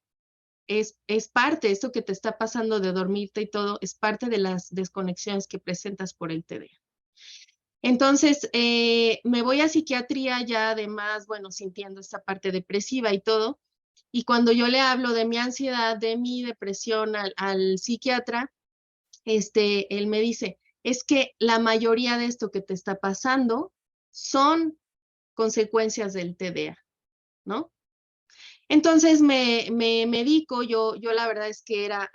es parte, esto que te está pasando de dormirte y todo, es parte de las desconexiones que presentas por el TDA. Entonces, me voy a psiquiatría ya además, bueno, sintiendo esta parte depresiva y todo, y cuando yo le hablo de mi ansiedad, de mi depresión al psiquiatra, él me dice, es que la mayoría de esto que te está pasando son consecuencias del TDA, ¿no? Entonces me medico, yo la verdad es que era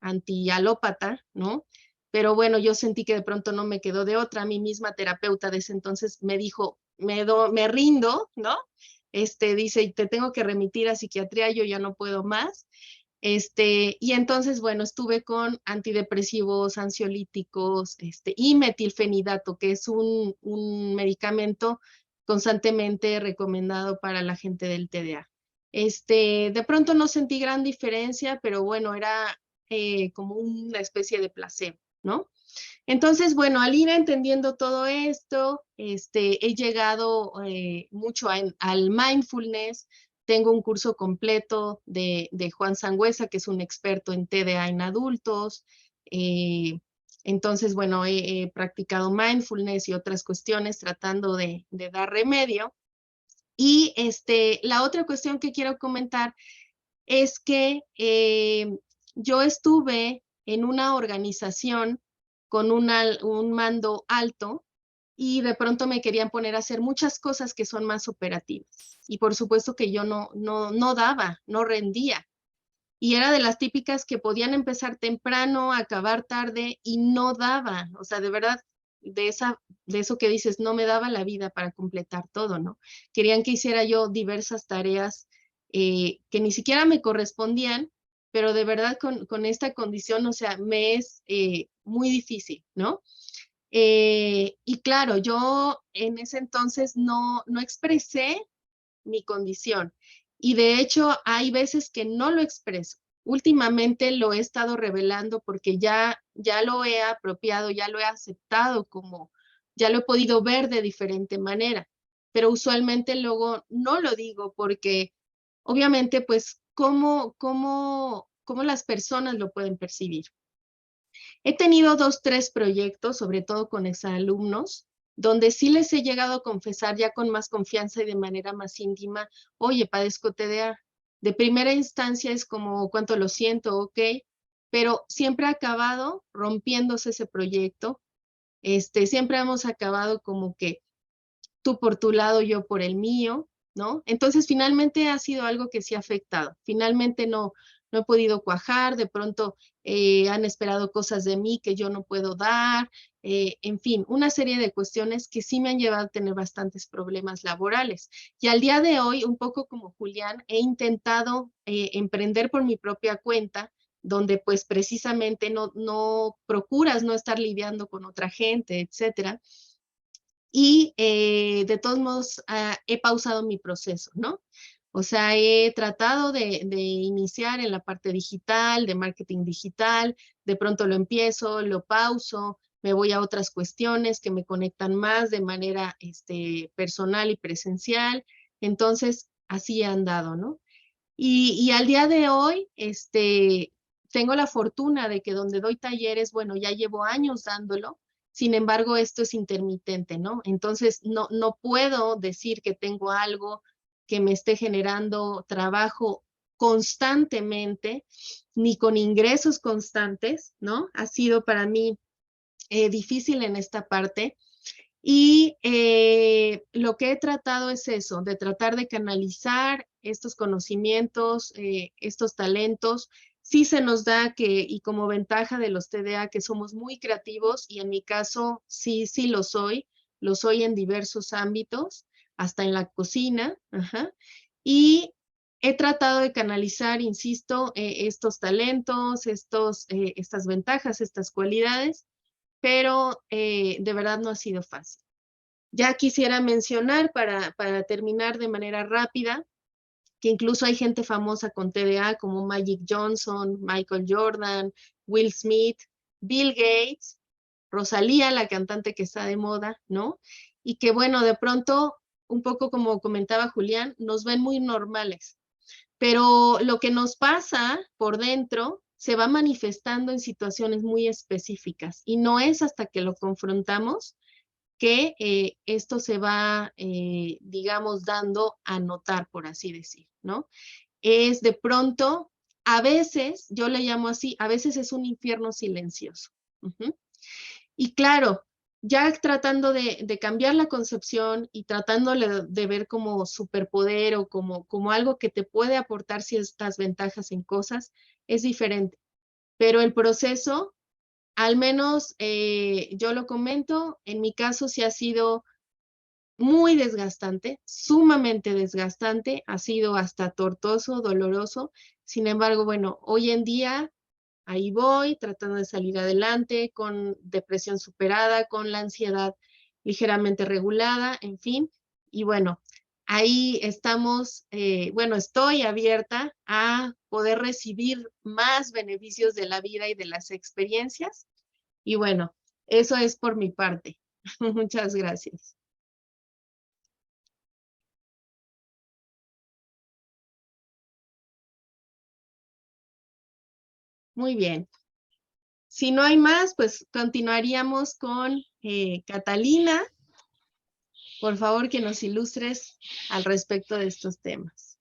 anti-alópata, ¿no? Pero bueno, yo sentí que de pronto no me quedó de otra. Mi misma terapeuta de ese entonces me dijo, me rindo, ¿no? Dice, te tengo que remitir a psiquiatría, yo ya no puedo más. Y entonces, bueno, estuve con antidepresivos, ansiolíticos, y metilfenidato, que es un medicamento constantemente recomendado para la gente del TDA. De pronto no sentí gran diferencia, pero bueno, era como una especie de placebo, ¿no? Entonces, bueno, al ir entendiendo todo esto, he llegado mucho al mindfulness. Tengo un curso completo de Juan Sangüesa, que es un experto en TDA en adultos. Entonces, bueno, he practicado mindfulness y otras cuestiones tratando de dar remedio. Y la otra cuestión que quiero comentar es que yo estuve en una organización con un mando alto y de pronto me querían poner a hacer muchas cosas que son más operativas. Y por supuesto que yo no daba, no rendía. Y era de las típicas que podían empezar temprano, acabar tarde y no daba. O sea, de verdad, de eso que dices, no me daba la vida para completar todo, ¿no? Querían que hiciera yo diversas tareas que ni siquiera me correspondían, pero de verdad con esta condición, o sea, me es muy difícil, ¿no? Y claro, yo en ese entonces no expresé mi condición. Y de hecho, hay veces que no lo expreso. Últimamente lo he estado revelando porque ya lo he apropiado, ya lo he aceptado como, ya lo he podido ver de diferente manera. Pero usualmente luego no lo digo porque obviamente pues cómo las personas lo pueden percibir. He tenido 2, 3 proyectos, sobre todo con exalumnos, donde sí les he llegado a confesar ya con más confianza y de manera más íntima, oye, padezco TDA. De primera instancia es como, cuánto lo siento, ok, pero siempre ha acabado rompiéndose ese proyecto. Siempre hemos acabado como que tú por tu lado, yo por el mío, ¿no? Entonces, finalmente ha sido algo que sí ha afectado. Finalmente no he podido cuajar, de pronto han esperado cosas de mí que yo no puedo dar, en fin, una serie de cuestiones que sí me han llevado a tener bastantes problemas laborales. Y al día de hoy, un poco como Julián, he intentado emprender por mi propia cuenta, donde pues precisamente no procuras no estar lidiando con otra gente, etcétera. Y de todos modos he pausado mi proceso, ¿no? O sea, he tratado de iniciar en la parte digital, de marketing digital, de pronto lo empiezo, lo pauso, me voy a otras cuestiones que me conectan más de manera personal y presencial. Entonces, así he andado, ¿no? Y al día de hoy, tengo la fortuna de que donde doy talleres, bueno, ya llevo años dándolo, sin embargo, esto es intermitente, ¿no? Entonces, no puedo decir que tengo algo que me esté generando trabajo constantemente, ni con ingresos constantes, ¿no? Ha sido para mí difícil en esta parte. Y lo que he tratado es eso, de tratar de canalizar estos conocimientos, estos talentos. Sí se nos da que, y como ventaja de los TDA, que somos muy creativos, y en mi caso sí lo soy en diversos ámbitos, hasta en la cocina. Ajá. Y he tratado de canalizar, insisto, estos talentos, estas ventajas, estas cualidades, pero de verdad no ha sido fácil. Ya quisiera mencionar para terminar de manera rápida que incluso hay gente famosa con TDA como Magic Johnson, Michael Jordan, Will Smith, Bill Gates, Rosalía, la cantante que está de moda, ¿no? Y que bueno, de pronto, un poco como comentaba Julián, nos ven muy normales, pero lo que nos pasa por dentro se va manifestando en situaciones muy específicas y no es hasta que lo confrontamos que esto se va, digamos, dando a notar, por así decir, ¿no? Es de pronto, a veces, yo le llamo así, a veces es un infierno silencioso. Y claro, ya tratando de cambiar la concepción y tratando de ver como superpoder o como algo que te puede aportar ciertas ventajas en cosas, es diferente. Pero el proceso, al menos yo lo comento, en mi caso sí ha sido muy desgastante, sumamente desgastante, ha sido hasta tortuoso, doloroso. Sin embargo, bueno, hoy en día ahí voy tratando de salir adelante con depresión superada, con la ansiedad ligeramente regulada, en fin. Y bueno, ahí estamos, bueno, estoy abierta a poder recibir más beneficios de la vida y de las experiencias. Y bueno, eso es por mi parte. Muchas gracias. Muy bien. Si no hay más, pues continuaríamos con Catalina. Por favor, que nos ilustres al respecto de estos temas.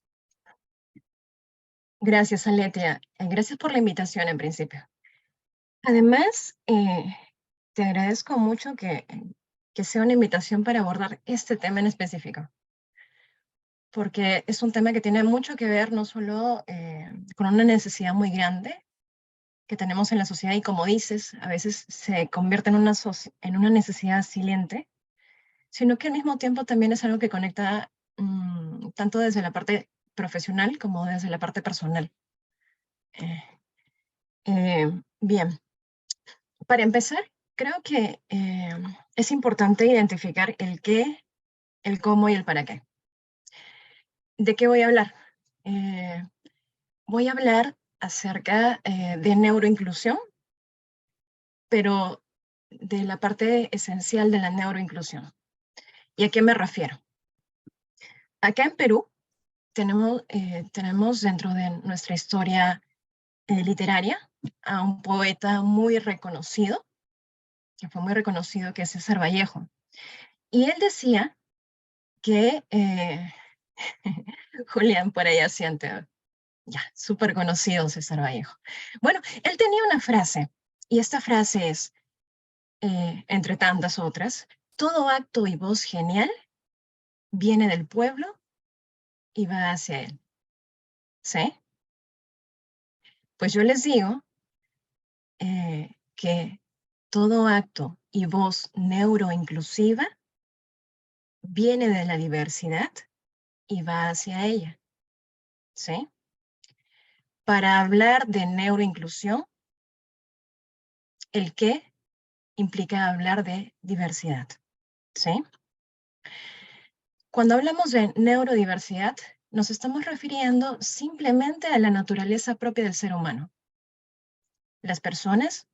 Gracias, Aletia. Gracias por la invitación en principio. Además, te agradezco mucho que sea una invitación para abordar este tema en específico, porque es un tema que tiene mucho que ver no solo con una necesidad muy grande que tenemos en la sociedad y, como dices, a veces se convierte en una necesidad silente, sino que al mismo tiempo también es algo que conecta tanto desde la parte profesional como desde la parte personal. Bien, para empezar, creo que es importante identificar el qué, el cómo y el para qué. ¿De qué voy a hablar? Voy a hablar acerca de neuroinclusión, pero de la parte esencial de la neuroinclusión. ¿Y a qué me refiero? Acá en Perú tenemos dentro de nuestra historia literaria a un poeta muy reconocido, que fue muy reconocido, que es César Vallejo. Y él decía que, Julián por ahí asiente, ya, súper conocido César Vallejo. Bueno, él tenía una frase, y esta frase es, entre tantas otras, todo acto y voz genial viene del pueblo y va hacia él. ¿Sí? Pues yo les digo que todo acto y voz neuroinclusiva viene de la diversidad y va hacia ella. ¿Sí? Para hablar de neuroinclusión, el qué implica hablar de diversidad. ¿Sí? Cuando hablamos de neurodiversidad, nos estamos refiriendo simplemente a la naturaleza propia del ser humano. Las personas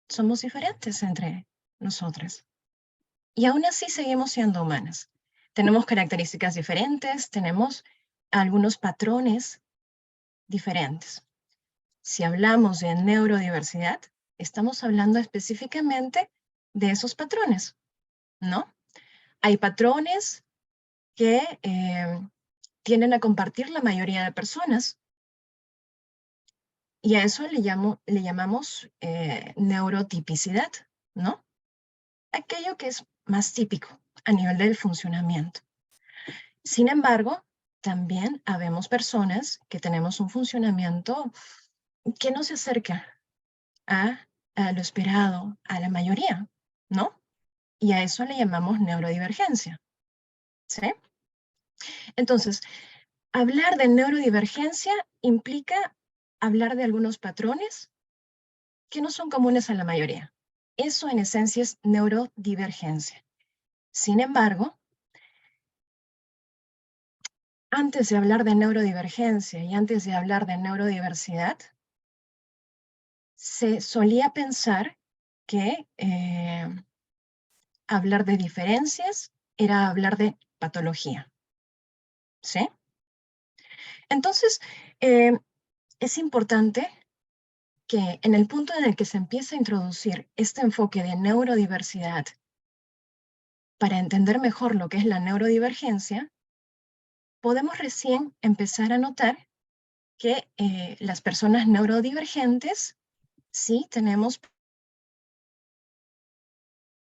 somos diferentes entre nosotras. Y aún así seguimos siendo humanas. Tenemos características diferentes, tenemos algunos patrones diferentes. Si hablamos de neurodiversidad, estamos hablando específicamente de esos patrones, ¿no? Hay patrones que tienden a compartir la mayoría de personas, y a eso le llamamos neurotipicidad, ¿no? Aquello que es más típico a nivel del funcionamiento. Sin embargo, también habemos personas que tenemos un funcionamiento que no se acerca a lo esperado, a la mayoría, ¿no? Y a eso le llamamos neurodivergencia, ¿sí? Entonces, hablar de neurodivergencia implica hablar de algunos patrones que no son comunes a la mayoría. Eso en esencia es neurodivergencia. Sin embargo, antes de hablar de neurodivergencia y antes de hablar de neurodiversidad, se solía pensar que hablar de diferencias era hablar de patología. ¿Sí? Entonces, es importante que en el punto en el que se empieza a introducir este enfoque de neurodiversidad para entender mejor lo que es la neurodivergencia, podemos recién empezar a notar que las personas neurodivergentes sí tenemos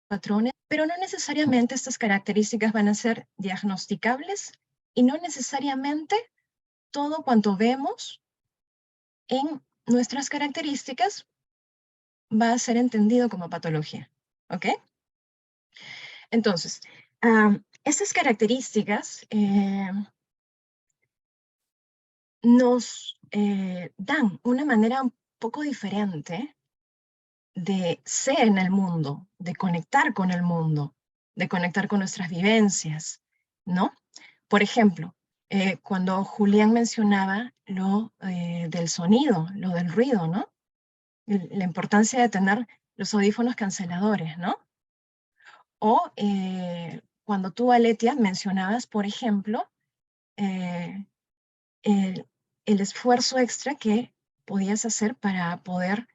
patrones, pero no necesariamente estas características van a ser diagnosticables y no necesariamente todo cuanto vemos en nuestras características va a ser entendido como patología, ¿ok? Entonces, estas características nos dan una manera un poco diferente de ser en el mundo, de conectar con el mundo, de conectar con nuestras vivencias, ¿no? Por ejemplo, cuando Julián mencionaba lo del sonido, lo del ruido, ¿no? La importancia de tener los audífonos canceladores, ¿no? O cuando tú, Aletia, mencionabas, por ejemplo, el, el esfuerzo extra que podías hacer para poder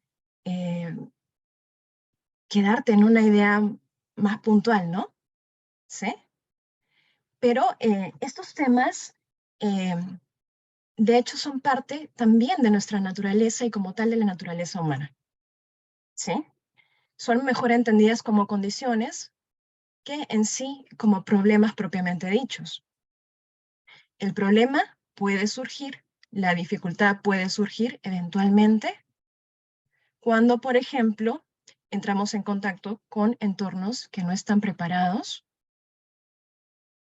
quedarte en una idea más puntual, ¿no? ¿Sí? Pero estos temas de hecho son parte también de nuestra naturaleza y como tal de la naturaleza humana. ¿Sí? Son mejor entendidas como condiciones que en sí como problemas propiamente dichos. El problema puede surgir, la dificultad puede surgir eventualmente cuando, por ejemplo, entramos en contacto con entornos que no están preparados,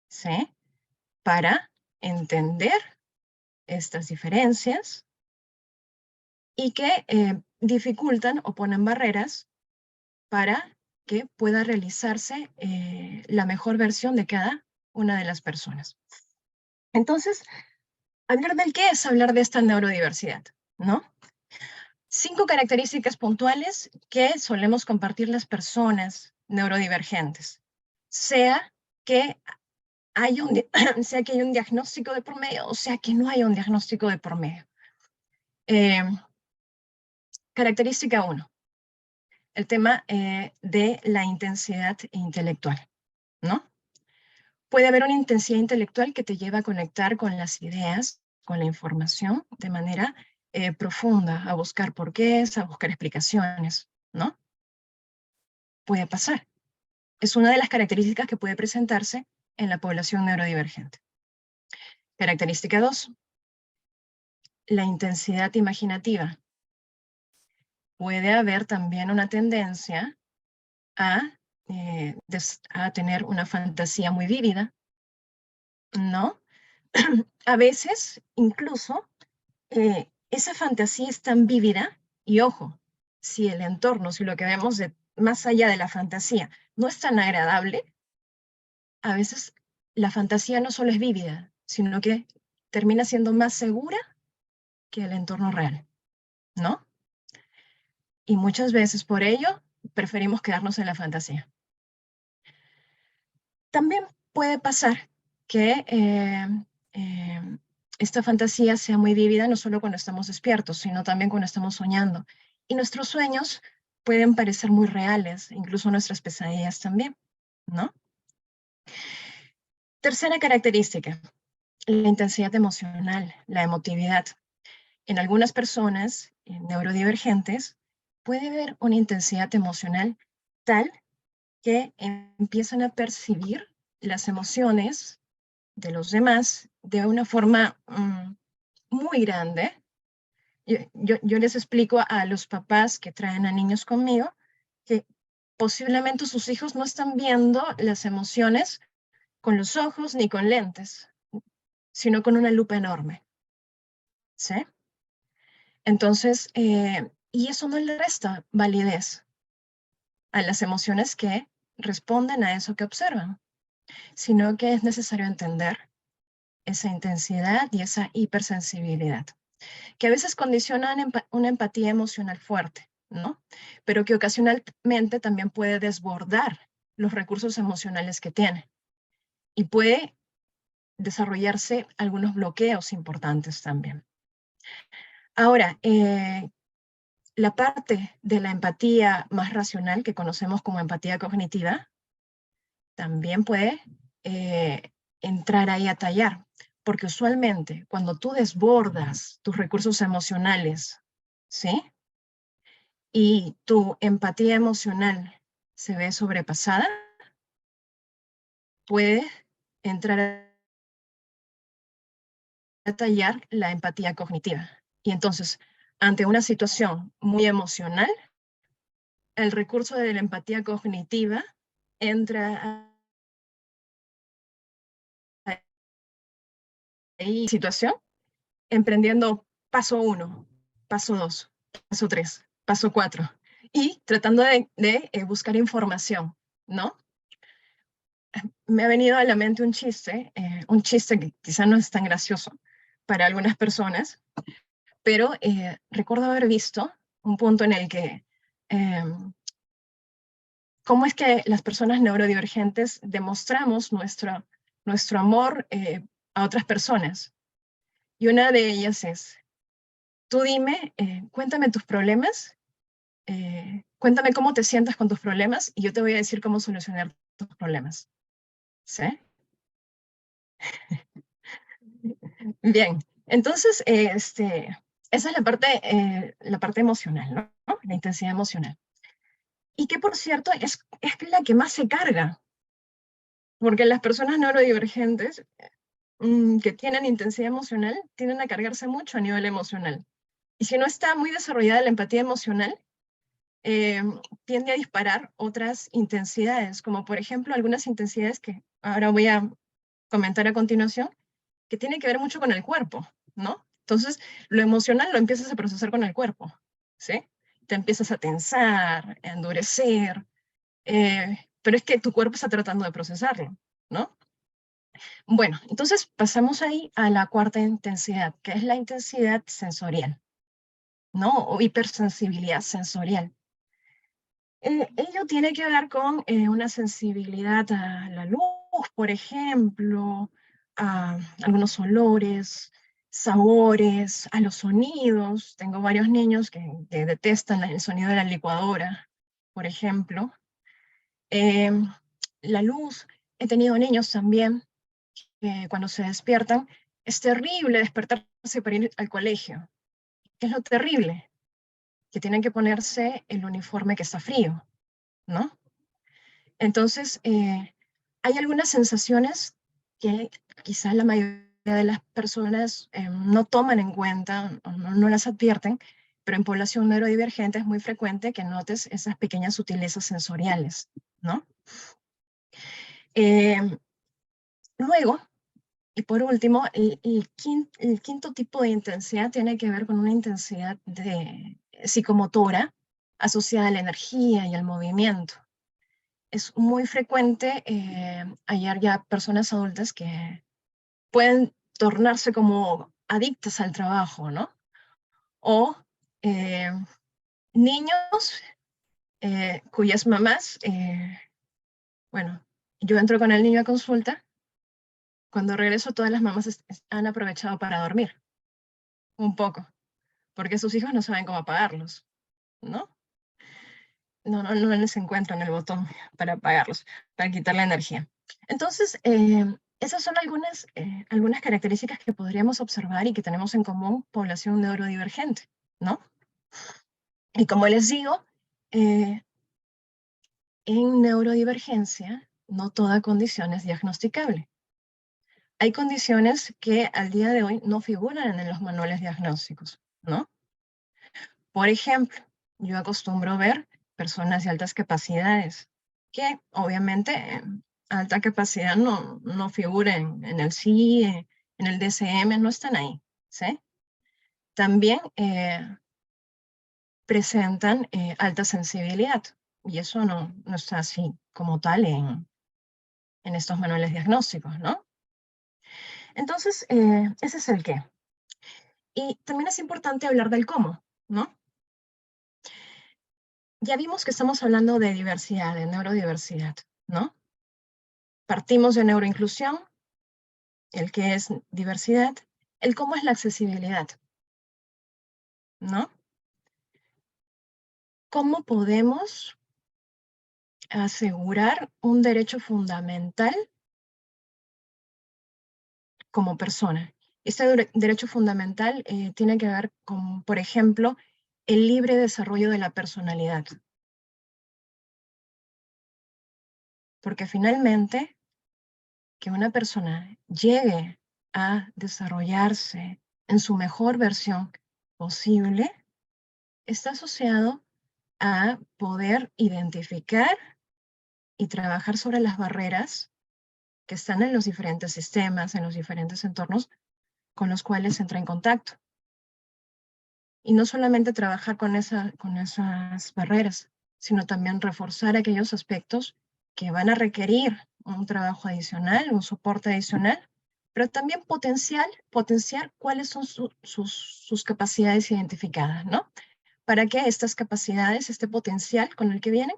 ¿sí?, para entender estas diferencias y que dificultan o ponen barreras para que pueda realizarse la mejor versión de cada una de las personas. Entonces, hablar del qué es hablar de esta neurodiversidad, ¿no? 5 características puntuales que solemos compartir las personas neurodivergentes, sea que haya sea que hay un diagnóstico de por medio, o sea que no hay un diagnóstico de por medio. Característica 1, el tema de la intensidad intelectual, ¿no? Puede haber una intensidad intelectual que te lleva a conectar con las ideas, con la información, de manera profunda, a buscar porqués, a buscar explicaciones, ¿no? Puede pasar. Es una de las características que puede presentarse en la población neurodivergente. Característica 2, la intensidad imaginativa. Puede haber también una tendencia a tener una fantasía muy vívida, ¿no? A veces, incluso, esa fantasía es tan vívida, y ojo, si el entorno, si lo que vemos más allá de la fantasía no es tan agradable, a veces la fantasía no solo es vívida, sino que termina siendo más segura que el entorno real, ¿no? Y muchas veces por ello preferimos quedarnos en la fantasía. También puede pasar que esta fantasía sea muy vívida no solo cuando estamos despiertos, sino también cuando estamos soñando. Y nuestros sueños pueden parecer muy reales, incluso nuestras pesadillas también, ¿no? Tercera característica, la intensidad emocional, la emotividad. En algunas personas neurodivergentes puede haber una intensidad emocional tal que empiezan a percibir las emociones de los demás de una forma muy grande. Yo les explico a los papás que traen a niños conmigo que posiblemente sus hijos no están viendo las emociones con los ojos ni con lentes, sino con una lupa enorme, ¿sí? Entonces, y eso no le resta validez a las emociones que responden a eso que observan, sino que es necesario entender esa intensidad y esa hipersensibilidad, que a veces condicionan una empatía emocional fuerte, ¿no? Pero que ocasionalmente también puede desbordar los recursos emocionales que tiene y puede desarrollarse algunos bloqueos importantes también. Ahora, la parte de la empatía más racional, que conocemos como empatía cognitiva, también puede entrar ahí a tallar, porque usualmente cuando tú desbordas tus recursos emocionales, ¿sí?, y tu empatía emocional se ve sobrepasada, puede entrar a tallar la empatía cognitiva. Y entonces, ante una situación muy emocional, el recurso de la empatía cognitiva entra ahí situación, emprendiendo paso 1, paso 2, paso 3, paso 4, y tratando de buscar información, ¿no? Me ha venido a la mente un chiste que quizá no es tan gracioso para algunas personas, pero recuerdo haber visto un punto en el que cómo es que las personas neurodivergentes demostramos nuestro amor a otras personas. Y una de ellas es, tú dime, cuéntame tus problemas, cuéntame cómo te sientas con tus problemas y yo te voy a decir cómo solucionar tus problemas. ¿Sí? Bien, Entonces, esa es la parte emocional, ¿no? La intensidad emocional. Y que, por cierto, es la que más se carga, porque las personas neurodivergentes que tienen intensidad emocional tienden a cargarse mucho a nivel emocional. Y si no está muy desarrollada la empatía emocional, tiende a disparar otras intensidades, como por ejemplo algunas intensidades que ahora voy a comentar a continuación, que tienen que ver mucho con el cuerpo, ¿no? Entonces, lo emocional lo empiezas a procesar con el cuerpo, ¿sí? Te empiezas a tensar, a endurecer, pero es que tu cuerpo está tratando de procesarlo, ¿no? Bueno, entonces pasamos ahí a la cuarta intensidad, que es la intensidad sensorial, ¿no? O hipersensibilidad sensorial. Ello tiene que ver con una sensibilidad a la luz, por ejemplo, a algunos olores, sabores, a los sonidos. Tengo varios niños que detestan el sonido de la licuadora, por ejemplo. La luz, he tenido niños también que cuando se despiertan, es terrible despertarse para ir al colegio. ¿Qué es lo terrible? Que tienen que ponerse el uniforme que está frío, ¿no? Entonces, hay algunas sensaciones que quizás la mayoría de las personas no toman en cuenta, o no las advierten, pero en población neurodivergente es muy frecuente que notes esas pequeñas sutilezas sensoriales, ¿no? Luego, y por último, el quinto tipo de intensidad tiene que ver con una intensidad psicomotora asociada a la energía y al movimiento. Es muy frecuente hallar ya personas adultas que pueden tornarse como adictas al trabajo, ¿no? O niños cuyas mamás, bueno, yo entro con el niño a consulta, cuando regreso todas las mamás han aprovechado para dormir un poco, porque sus hijos no saben cómo apagarlos, ¿no? No les encuentran el botón para apagarlos, para quitar la energía. Entonces, esas son algunas características que podríamos observar y que tenemos en común población neurodivergente, ¿no? Y como les digo, en neurodivergencia no toda condición es diagnosticable. Hay condiciones que al día de hoy no figuran en los manuales diagnósticos, ¿no? Por ejemplo, yo acostumbro ver personas de altas capacidades, que obviamente alta capacidad no figura en el CIE, en el DSM, no están ahí, ¿sí? También presentan alta sensibilidad, y eso no está así como tal en estos manuales diagnósticos, ¿no? Entonces, ese es el qué. Y también es importante hablar del cómo, ¿no? Ya vimos que estamos hablando de diversidad, de neurodiversidad, ¿no? Partimos de neuroinclusión, el que es diversidad, el cómo es la accesibilidad, ¿no? ¿Cómo podemos asegurar un derecho fundamental como persona? Este derecho fundamental tiene que ver con, por ejemplo, el libre desarrollo de la personalidad. Porque finalmente, que una persona llegue a desarrollarse en su mejor versión posible, está asociado a poder identificar y trabajar sobre las barreras que están en los diferentes sistemas, en los diferentes entornos con los cuales entra en contacto. Y no solamente trabajar con esas barreras, sino también reforzar aquellos aspectos que van a requerir un trabajo adicional, un soporte adicional, pero también potenciar cuáles son sus capacidades identificadas, ¿no? Para que estas capacidades, este potencial con el que vienen,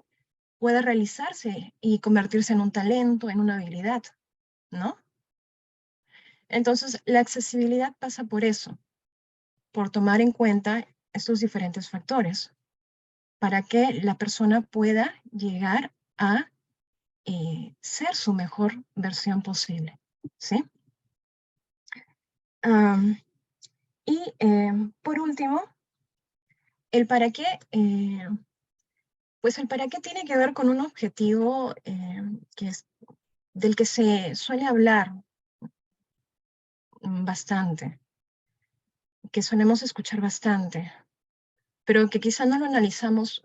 pueda realizarse y convertirse en un talento, en una habilidad, ¿no? Entonces, la accesibilidad pasa por eso, por tomar en cuenta estos diferentes factores, para que la persona pueda llegar a ser su mejor versión posible, ¿sí? Y por último, el para qué, pues el para qué tiene que ver con un objetivo del que se suele hablar bastante, que solemos escuchar bastante, pero que quizá no lo analizamos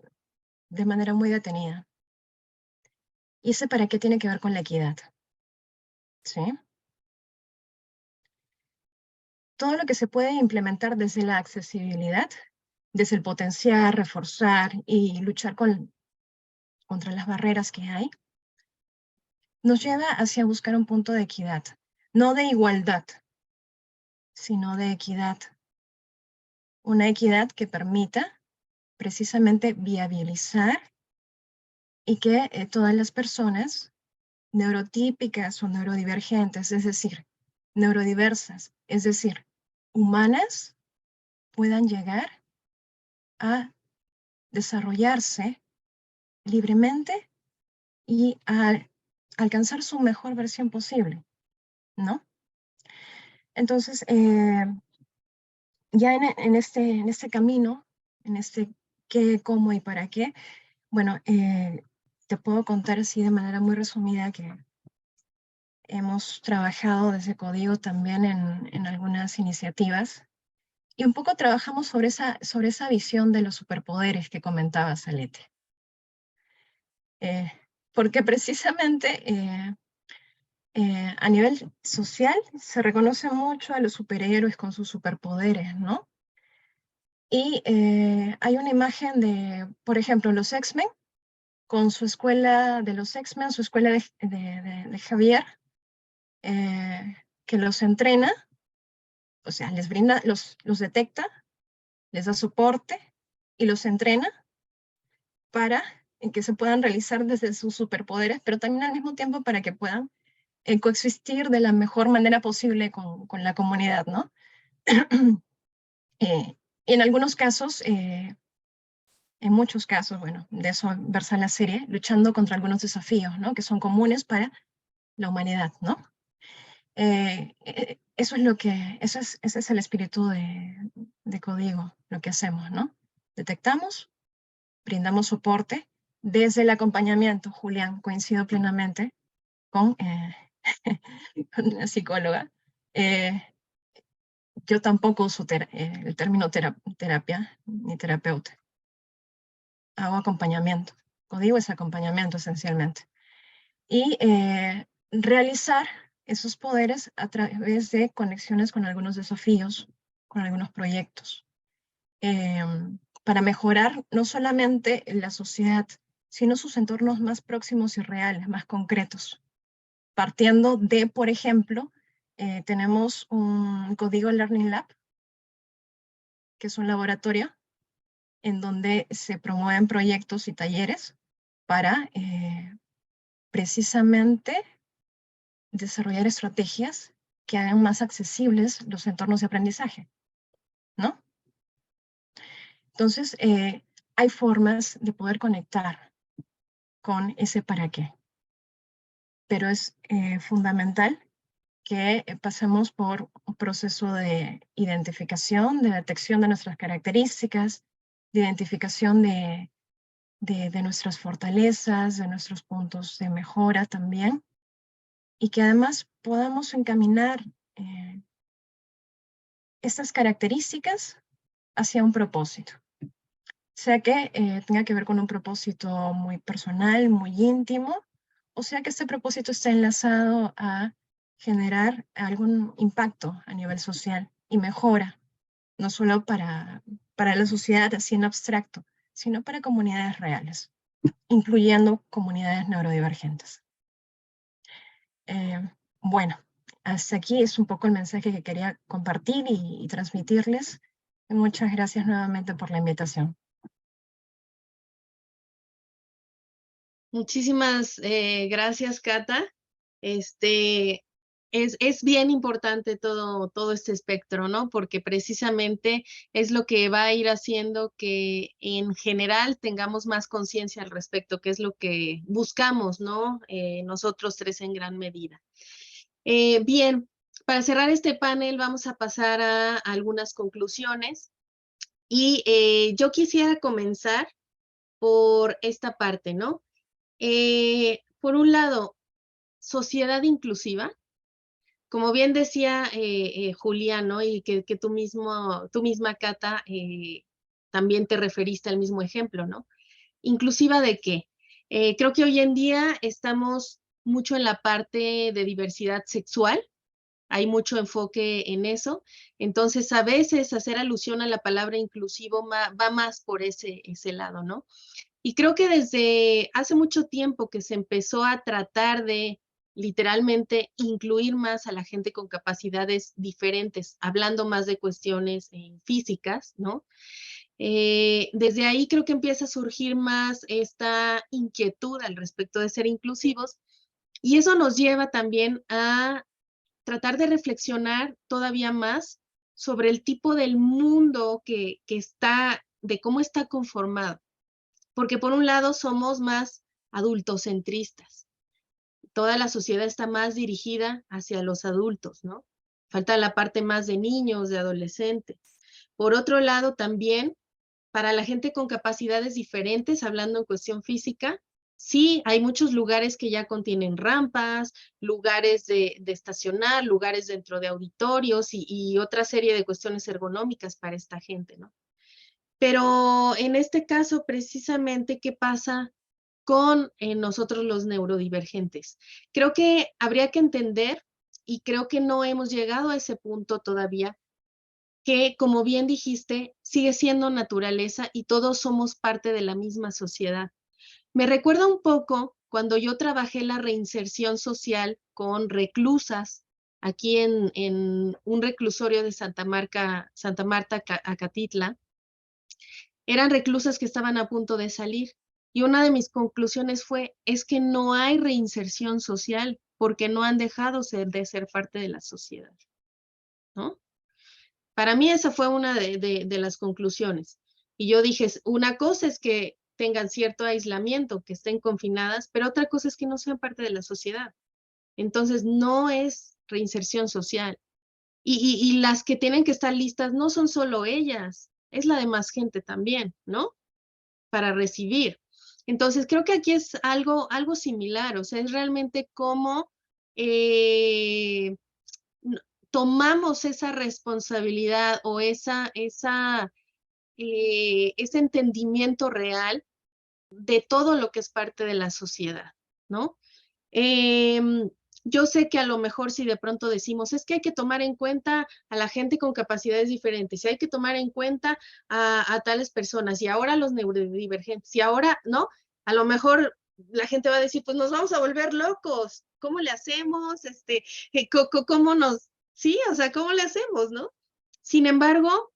de manera muy detenida. Y ese para qué tiene que ver con la equidad, ¿sí? Todo lo que se puede implementar desde la accesibilidad, desde el potenciar, reforzar y luchar contra las barreras que hay, nos lleva hacia buscar un punto de equidad, no de igualdad, sino de equidad. Una equidad que permita precisamente viabilizar y que todas las personas neurotípicas o neurodivergentes, es decir, neurodiversas, es decir, humanas, puedan llegar a desarrollarse libremente y a alcanzar su mejor versión posible, ¿no? Entonces, ya en este camino, en este qué, cómo y para qué, bueno, te puedo contar así de manera muy resumida que hemos trabajado desde Código también en algunas iniciativas y un poco trabajamos sobre esa visión de los superpoderes que comentaba Salete. Porque precisamente a nivel social se reconoce mucho a los superhéroes con sus superpoderes, ¿no? Y hay una imagen de, por ejemplo, los X-Men, con su escuela de los X-Men, su escuela de Javier, que los entrena, o sea, les brinda, los detecta, les da soporte y los entrena para que se puedan realizar desde sus superpoderes, pero también al mismo tiempo para que puedan coexistir de la mejor manera posible con la comunidad, ¿no? Y en algunos casos, en muchos casos, bueno, de eso versa la serie, luchando contra algunos desafíos, ¿no? Que son comunes para la humanidad, ¿no? Eso es lo que, ese es el espíritu de Código, lo que hacemos, ¿no? Detectamos, brindamos soporte desde el acompañamiento. Julián, coincido plenamente con, con una psicóloga. Yo tampoco uso el término terapia ni terapeuta. Hago acompañamiento. Código es acompañamiento esencialmente. Y realizar esos poderes a través de conexiones con algunos desafíos, con algunos proyectos, para mejorar no solamente la sociedad, sino sus entornos más próximos y reales, más concretos. Partiendo de, por ejemplo, tenemos un Código Learning Lab, que es un laboratorio en donde se promueven proyectos y talleres para precisamente desarrollar estrategias que hagan más accesibles los entornos de aprendizaje, ¿no? Entonces, hay formas de poder conectar con ese para qué, pero es fundamental que pasemos por un proceso de identificación, de detección de nuestras características, de identificación de nuestras fortalezas, de nuestros puntos de mejora también, y que además podamos encaminar estas características hacia un propósito, sea que tenga que ver con un propósito muy personal, muy íntimo, o sea que este propósito esté enlazado a generar algún impacto a nivel social y mejora, no solo para la sociedad así en abstracto, sino para comunidades reales, incluyendo comunidades neurodivergentes. Bueno, hasta aquí es un poco el mensaje que quería compartir y transmitirles. Muchas gracias nuevamente por la invitación. Muchísimas gracias, Cata. Es bien importante todo este espectro, ¿no? Porque precisamente es lo que va a ir haciendo que en general tengamos más conciencia al respecto, que es lo que buscamos, ¿no? Nosotros tres en gran medida. Bien, Para cerrar este panel vamos a pasar a algunas conclusiones y yo quisiera comenzar por esta parte, ¿no? Por un lado, sociedad inclusiva, como bien decía Julián, ¿no? Y que tú misma, Cata, también te referiste al mismo ejemplo, ¿no? ¿Inclusiva de qué? Creo que hoy en día estamos mucho en la parte de diversidad sexual, hay mucho enfoque en eso, entonces a veces hacer alusión a la palabra inclusivo va más por ese lado, ¿no? Y creo que desde hace mucho tiempo que se empezó a tratar de literalmente incluir más a la gente con capacidades diferentes, hablando más de cuestiones físicas, ¿no? Desde ahí creo que empieza a surgir más esta inquietud al respecto de ser inclusivos y eso nos lleva también a tratar de reflexionar todavía más sobre el tipo del mundo que está, de cómo está conformado. Porque por un lado somos más adultocentristas. Toda la sociedad está más dirigida hacia los adultos, ¿no? Falta la parte más de niños, de adolescentes. Por otro lado, también para la gente con capacidades diferentes, hablando en cuestión física, sí, hay muchos lugares que ya contienen rampas, lugares de estacionar, lugares dentro de auditorios y otra serie de cuestiones ergonómicas para esta gente, ¿no? Pero en este caso, precisamente, ¿qué pasa con nosotros los neurodivergentes? Creo que habría que entender, y creo que no hemos llegado a ese punto todavía, que, como bien dijiste, sigue siendo naturaleza y todos somos parte de la misma sociedad. Me recuerda un poco cuando yo trabajé la reinserción social con reclusas aquí en un reclusorio de Santa Marta, Acatitla. Eran reclusas que estaban a punto de salir y una de mis conclusiones fue, es que no hay reinserción social porque no han dejado de ser parte de la sociedad, ¿no? Para mí esa fue una de las conclusiones. Y yo dije, una cosa es que tengan cierto aislamiento, que estén confinadas, pero otra cosa es que no sean parte de la sociedad. Entonces, no es reinserción social. Y las que tienen que estar listas no son solo ellas, es la demás gente también, ¿no? Para recibir. Entonces, creo que aquí es algo similar, o sea, es realmente cómo tomamos esa responsabilidad o ese entendimiento real de todo lo que es parte de la sociedad, ¿no? Yo sé que a lo mejor si de pronto decimos, es que hay que tomar en cuenta a la gente con capacidades diferentes, y hay que tomar en cuenta a tales personas, y ahora los neurodivergentes, y ahora, ¿no? A lo mejor la gente va a decir, pues nos vamos a volver locos, ¿cómo le hacemos? ¿Cómo nos, sí, o sea, ¿cómo le hacemos, no? Sin embargo,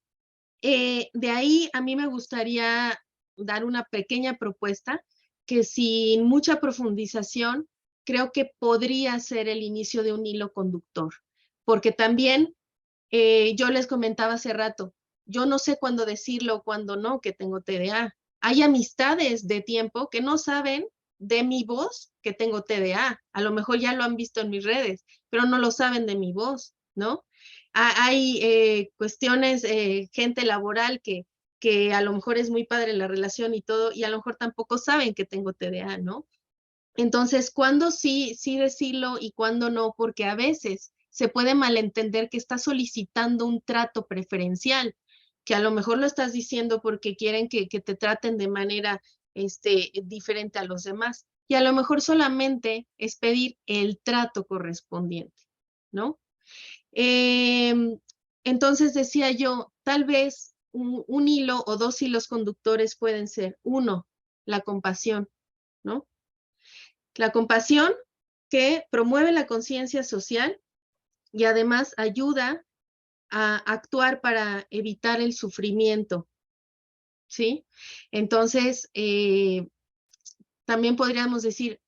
de ahí a mí me gustaría dar una pequeña propuesta que sin mucha profundización creo que podría ser el inicio de un hilo conductor, porque también yo les comentaba hace rato, yo no sé cuándo decirlo o cuándo no que tengo TDA. Hay amistades de tiempo que no saben de mi voz que tengo TDA. A lo mejor ya lo han visto en mis redes, pero no lo saben de mi voz, ¿no? Hay cuestiones, gente laboral que a lo mejor es muy padre la relación y todo, y a lo mejor tampoco saben que tengo TDA, ¿no? Entonces, ¿cuándo sí decirlo y cuándo no? Porque a veces se puede malentender que estás solicitando un trato preferencial, que a lo mejor lo estás diciendo porque quieren que te traten de manera diferente a los demás. Y a lo mejor solamente es pedir el trato correspondiente, ¿no? Entonces decía yo, tal vez un hilo o dos hilos conductores pueden ser, uno, la compasión, ¿no? La compasión que promueve la conciencia social y además ayuda a actuar para evitar el sufrimiento, ¿sí? Entonces, también podríamos decir,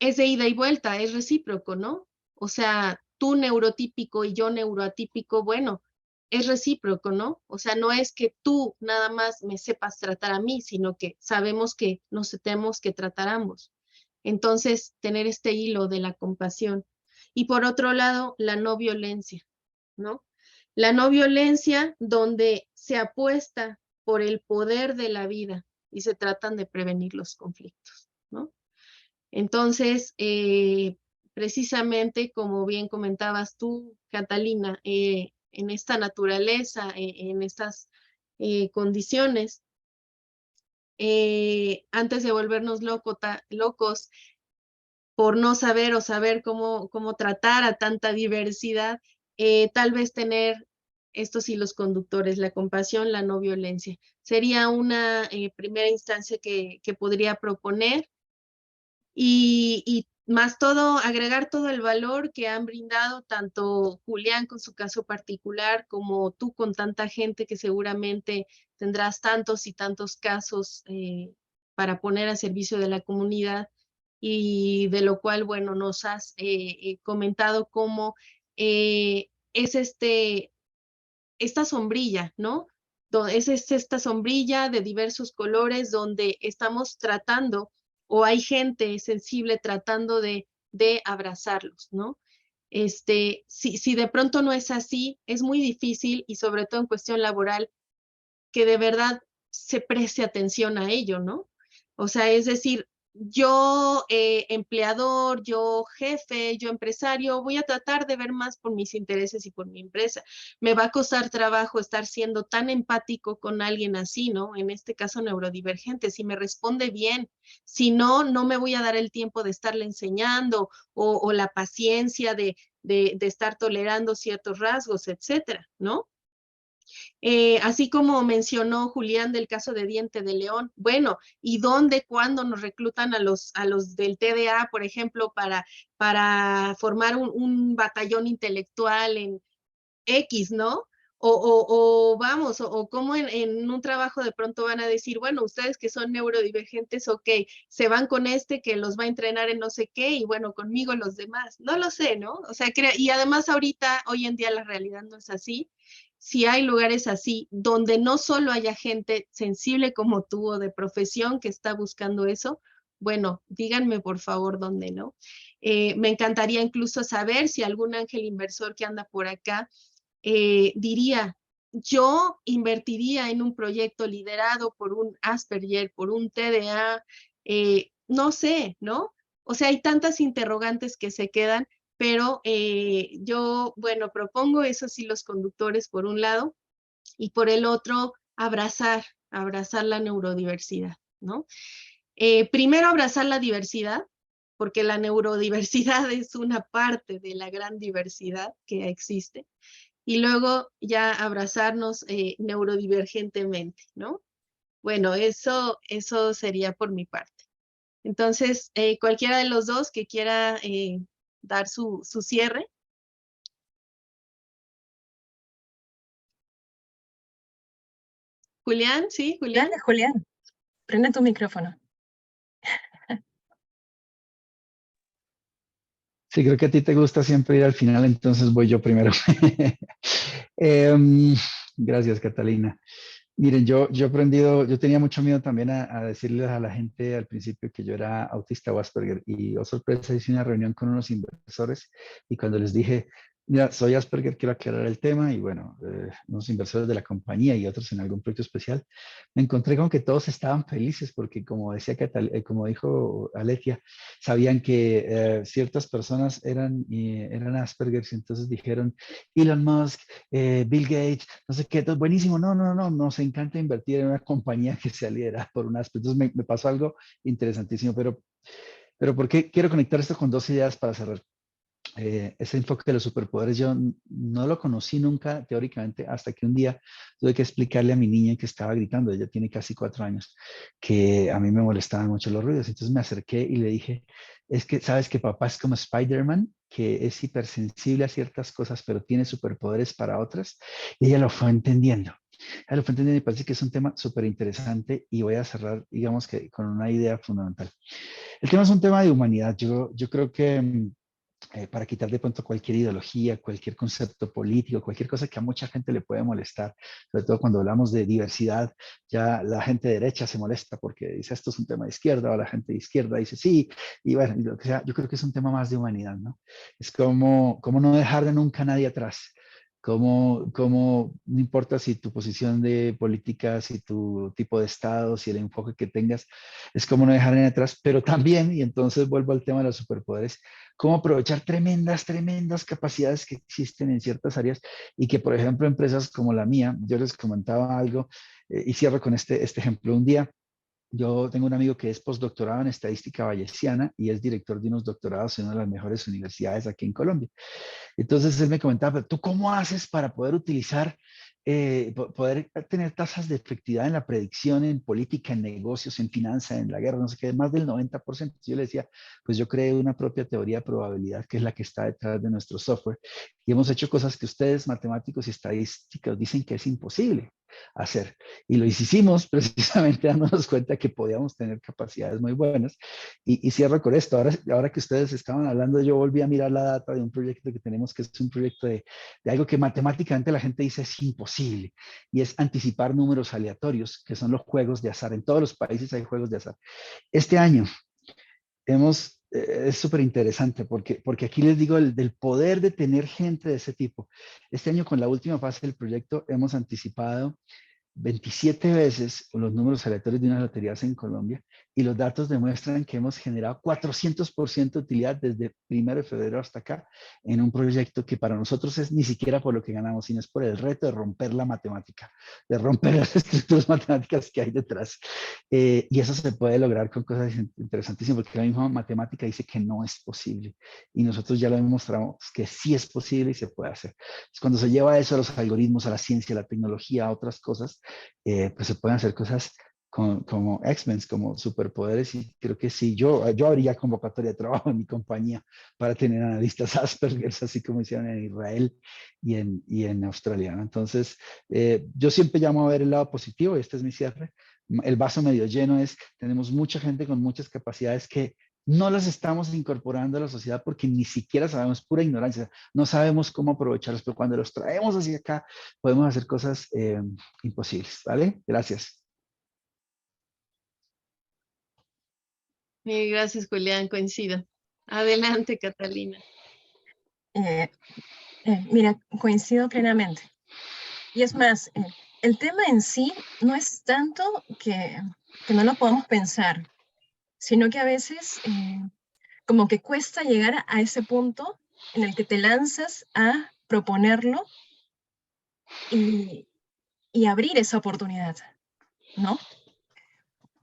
es de ida y vuelta, es recíproco, ¿no? O sea, tú neurotípico y yo neuroatípico, bueno, es recíproco, ¿no? O sea, no es que tú nada más me sepas tratar a mí, sino que sabemos que nos tenemos que tratar ambos. Entonces, tener este hilo de la compasión. Y por otro lado, la no violencia, ¿no? La no violencia donde se apuesta por el poder de la vida y se tratan de prevenir los conflictos, ¿no? Entonces, precisamente como bien comentabas tú, Catalina, en esta naturaleza, en estas condiciones, antes de volvernos locos por no saber o saber cómo tratar a tanta diversidad, tal vez tener estos hilos conductores, la compasión, la no violencia. Sería una primera instancia que podría proponer y más todo, agregar todo el valor que han brindado tanto Julián con su caso particular como tú con tanta gente que seguramente tendrás tantos y tantos casos para poner a servicio de la comunidad y de lo cual, bueno, nos has comentado cómo es esta sombrilla, ¿no? Es esta sombrilla de diversos colores donde estamos tratando o hay gente sensible tratando de abrazarlos, ¿no? Si de pronto no es así, es muy difícil y sobre todo en cuestión laboral que de verdad se preste atención a ello, ¿no? O sea, es decir, yo empleador, yo jefe, yo empresario, voy a tratar de ver más por mis intereses y por mi empresa. Me va a costar trabajo estar siendo tan empático con alguien así, ¿no? En este caso neurodivergente, si me responde bien, si no, no me voy a dar el tiempo de estarle enseñando o la paciencia de estar tolerando ciertos rasgos, etcétera, ¿no? Así como mencionó Julián del caso de Diente de León, bueno, ¿y dónde, cuándo nos reclutan a los del TDA, por ejemplo, para formar un batallón intelectual en X, ¿no? O vamos, o cómo en un trabajo de pronto van a decir, bueno, ustedes que son neurodivergentes, ok, se van con este que los va a entrenar en no sé qué, y bueno, conmigo los demás. No lo sé, ¿no? O sea, y además ahorita, hoy en día la realidad no es así. Si hay lugares así, donde no solo haya gente sensible como tú o de profesión que está buscando eso, bueno, díganme por favor dónde, ¿no? Me encantaría incluso saber si algún ángel inversor que anda por acá diría, yo invertiría en un proyecto liderado por un Asperger, por un TDA, no sé, ¿no? O sea, hay tantas interrogantes que se quedan, pero yo, bueno, propongo esos hilos conductores por un lado y por el otro, abrazar la neurodiversidad, ¿no? Primero, abrazar la diversidad, porque la neurodiversidad es una parte de la gran diversidad que existe y luego ya abrazarnos neurodivergentemente, ¿no? Bueno, eso sería por mi parte. Entonces, cualquiera de los dos que quiera dar su cierre. Julián, ¿sí? Julián. Dale, Julián, prende tu micrófono. Sí, creo que a ti te gusta siempre ir al final, entonces voy yo primero. Em, Gracias, Catalina. Miren, yo he aprendido, yo tenía mucho miedo también a decirles a la gente al principio que yo era autista o Asperger y, oh sorpresa, hice una reunión con unos inversores y cuando les dije, mira, soy Asperger, quiero aclarar el tema y bueno, unos inversores de la compañía y otros en algún proyecto especial, me encontré con que todos estaban felices porque como decía como dijo Aletia, sabían que ciertas personas eran Asperger y entonces dijeron, Elon Musk, Bill Gates, no sé qué, entonces buenísimo, no, nos encanta invertir en una compañía que se aliera por un aspecto. Entonces me pasó algo interesantísimo, pero ¿por qué quiero conectar esto con dos ideas para cerrar? Ese enfoque de los superpoderes yo no lo conocí nunca teóricamente hasta que un día tuve que explicarle a mi niña que estaba gritando, ella tiene casi 4 años, que a mí me molestaban mucho los ruidos. Entonces me acerqué y le dije, es que sabes que papá es como Spider-Man, que es hipersensible a ciertas cosas, pero tiene superpoderes para otras. Y ella lo fue entendiendo. Ella lo fue entendiendo y parece que es un tema súper interesante y voy a cerrar, digamos que con una idea fundamental. El tema es un tema de humanidad. Yo creo que para quitar de pronto cualquier ideología, cualquier concepto político, cualquier cosa que a mucha gente le puede molestar, sobre todo cuando hablamos de diversidad, ya la gente de derecha se molesta porque dice esto es un tema de izquierda, o la gente de izquierda dice sí, y bueno, y lo que sea, yo creo que es un tema más de humanidad, ¿no? Es como no dejar de nunca a nadie atrás. Como no importa si tu posición de política, si tu tipo de estado, si el enfoque que tengas, es como no dejar en atrás, pero también, y entonces vuelvo al tema de los superpoderes, cómo aprovechar tremendas capacidades que existen en ciertas áreas y que, por ejemplo, empresas como la mía, yo les comentaba algo y cierro con este ejemplo. Un día yo tengo un amigo que es postdoctorado en estadística bayesiana y es director de unos doctorados en una de las mejores universidades aquí en Colombia. Entonces él me comentaba, pero ¿tú cómo haces para poder utilizar, poder tener tasas de efectividad en la predicción, en política, en negocios, en finanzas, en la guerra, no sé qué, más del 90%? Yo le decía, pues yo creé una propia teoría de probabilidad que es la que está detrás de nuestro software y hemos hecho cosas que ustedes, matemáticos y estadísticos, dicen que es imposible hacer. Y lo hicimos precisamente dándonos cuenta que podíamos tener capacidades muy buenas. Y cierro con esto. Ahora que ustedes estaban hablando, yo volví a mirar la data de un proyecto que tenemos, que es un proyecto de algo que matemáticamente la gente dice es imposible, y es anticipar números aleatorios, que son los juegos de azar. En todos los países hay juegos de azar. Este año es súper interesante porque aquí les digo del poder de tener gente de ese tipo. Este año, con la última fase del proyecto, hemos anticipado 27 veces los números aleatorios de unas loterías en Colombia, y los datos demuestran que hemos generado 400% de utilidad desde 1 de febrero hasta acá en un proyecto que para nosotros es ni siquiera por lo que ganamos, sino es por el reto de romper la matemática, de romper las estructuras matemáticas que hay detrás. Y eso se puede lograr con cosas interesantísimas, porque la misma matemática dice que no es posible y nosotros ya lo demostramos que sí es posible y se puede hacer. Entonces, cuando se lleva eso a los algoritmos, a la ciencia, a la tecnología, a otras cosas, pues se pueden hacer cosas como X-Men, como superpoderes, y creo que sí, yo habría convocatoria de trabajo en mi compañía para tener analistas Asperger, así como hicieron en Israel y en Australia, ¿no? Entonces, yo siempre llamo a ver el lado positivo, y este es mi cierre. El vaso medio lleno es, tenemos mucha gente con muchas capacidades que no las estamos incorporando a la sociedad porque ni siquiera sabemos, pura ignorancia, no sabemos cómo aprovecharlos, pero cuando los traemos hacia acá, podemos hacer cosas imposibles, ¿vale? Gracias. Gracias, Julián, coincido. Adelante, Catalina. Mira, coincido plenamente. Y es más, el tema en sí no es tanto que no lo podamos pensar, sino que a veces como que cuesta llegar a ese punto en el que te lanzas a proponerlo y abrir esa oportunidad, ¿no?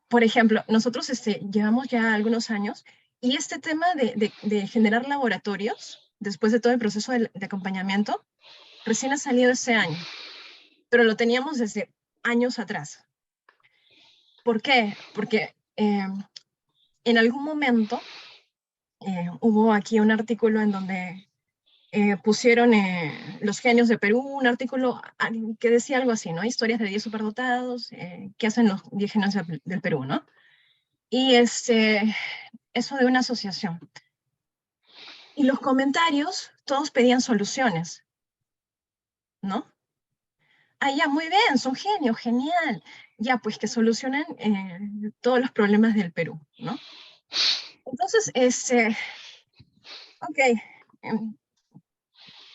Por ejemplo, nosotros llevamos ya algunos años, y este tema de generar laboratorios, después de todo el proceso de acompañamiento, recién ha salido este año, pero lo teníamos desde años atrás. ¿Por qué? Porque en algún momento hubo aquí un artículo en donde pusieron los genios de Perú, un artículo que decía algo así, ¿no? Historias de 10 superdotados, que hacen los 10 genios del Perú, ¿no? Y eso de una asociación. Y los comentarios, todos pedían soluciones, ¿no? Ah, ya, muy bien, son genios, genial. Ya, pues que solucionen todos los problemas del Perú, ¿no? Entonces, ok,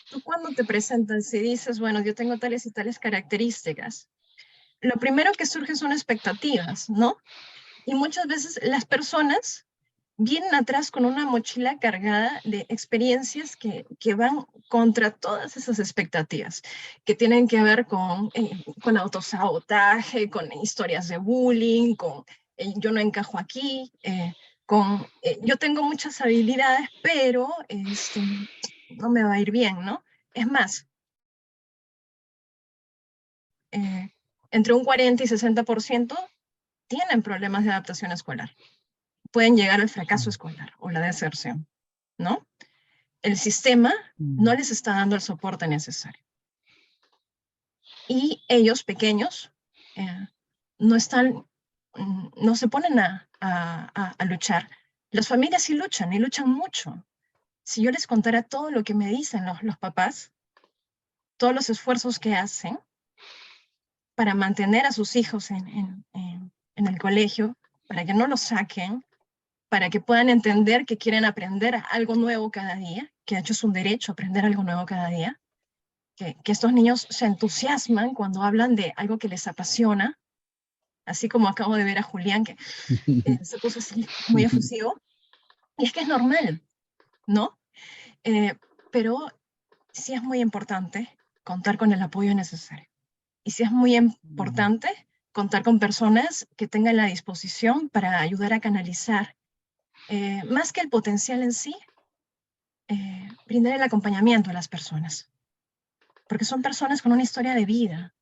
tú cuando te presentas y dices, bueno, yo tengo tales y tales características, lo primero que surge son expectativas, ¿no? Y muchas veces las personas vienen atrás con una mochila cargada de experiencias que van contra todas esas expectativas, que tienen que ver con autosabotaje, con historias de bullying, con yo no encajo aquí, yo tengo muchas habilidades, pero no me va a ir bien, ¿no? Es más, entre un 40 y 60% tienen problemas de adaptación escolar. Pueden llegar al fracaso escolar o la deserción, ¿no? El sistema no les está dando el soporte necesario. Y ellos, pequeños, no se ponen a luchar. Las familias sí luchan, y luchan mucho. Si yo les contara todo lo que me dicen los papás, todos los esfuerzos que hacen para mantener a sus hijos en el colegio, para que no los saquen, para que puedan entender que quieren aprender algo nuevo cada día, que de hecho es un derecho aprender algo nuevo cada día, que estos niños se entusiasman cuando hablan de algo que les apasiona, así como acabo de ver a Julián, que se puso así muy efusivo, y es que es normal, ¿no? Pero sí es muy importante contar con el apoyo necesario. Y sí es muy importante contar con personas que tengan la disposición para ayudar a canalizar, más que el potencial en sí, brindar el acompañamiento a las personas. Porque son personas con una historia de vida.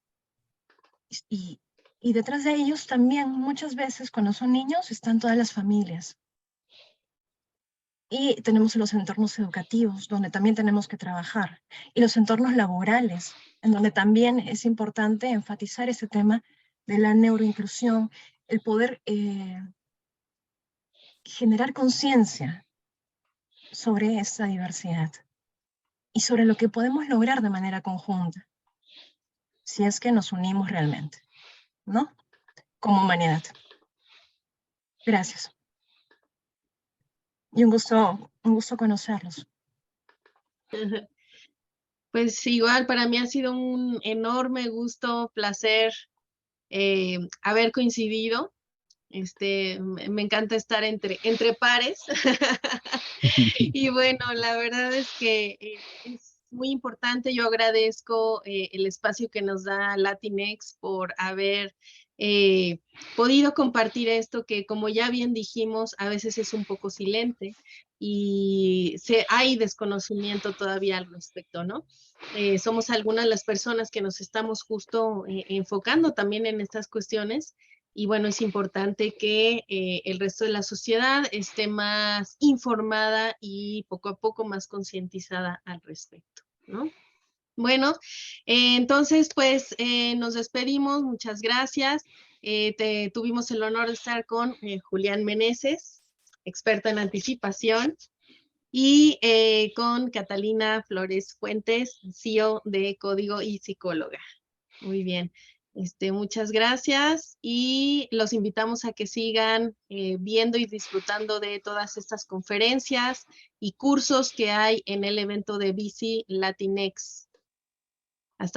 Y detrás de ellos también, muchas veces, cuando son niños, están todas las familias. Y tenemos los entornos educativos, donde también tenemos que trabajar. Y los entornos laborales, en donde también es importante enfatizar ese tema de la neuroinclusión, el poder generar conciencia sobre esta diversidad y sobre lo que podemos lograr de manera conjunta, si es que nos unimos realmente, ¿no? Como humanidad. Gracias. Y un gusto conocerlos. Pues igual, para mí ha sido un enorme gusto, placer haber coincidido. Me encanta estar entre pares. Y bueno, la verdad es que es muy importante. Yo agradezco el espacio que nos da Latinx por haber podido compartir esto que, como ya bien dijimos, a veces es un poco silente y hay desconocimiento todavía al respecto, ¿no? Somos algunas de las personas que nos estamos justo enfocando también en estas cuestiones. Y bueno, es importante que el resto de la sociedad esté más informada y poco a poco más concientizada al respecto, ¿no? Bueno, entonces pues nos despedimos, muchas gracias. Tuvimos el honor de estar con Julián Meneses, experta en anticipación, y con Catalina Flores Fuentes, CEO de Código y psicóloga. Muy bien. Muchas gracias y los invitamos a que sigan viendo y disfrutando de todas estas conferencias y cursos que hay en el evento de BC Latinx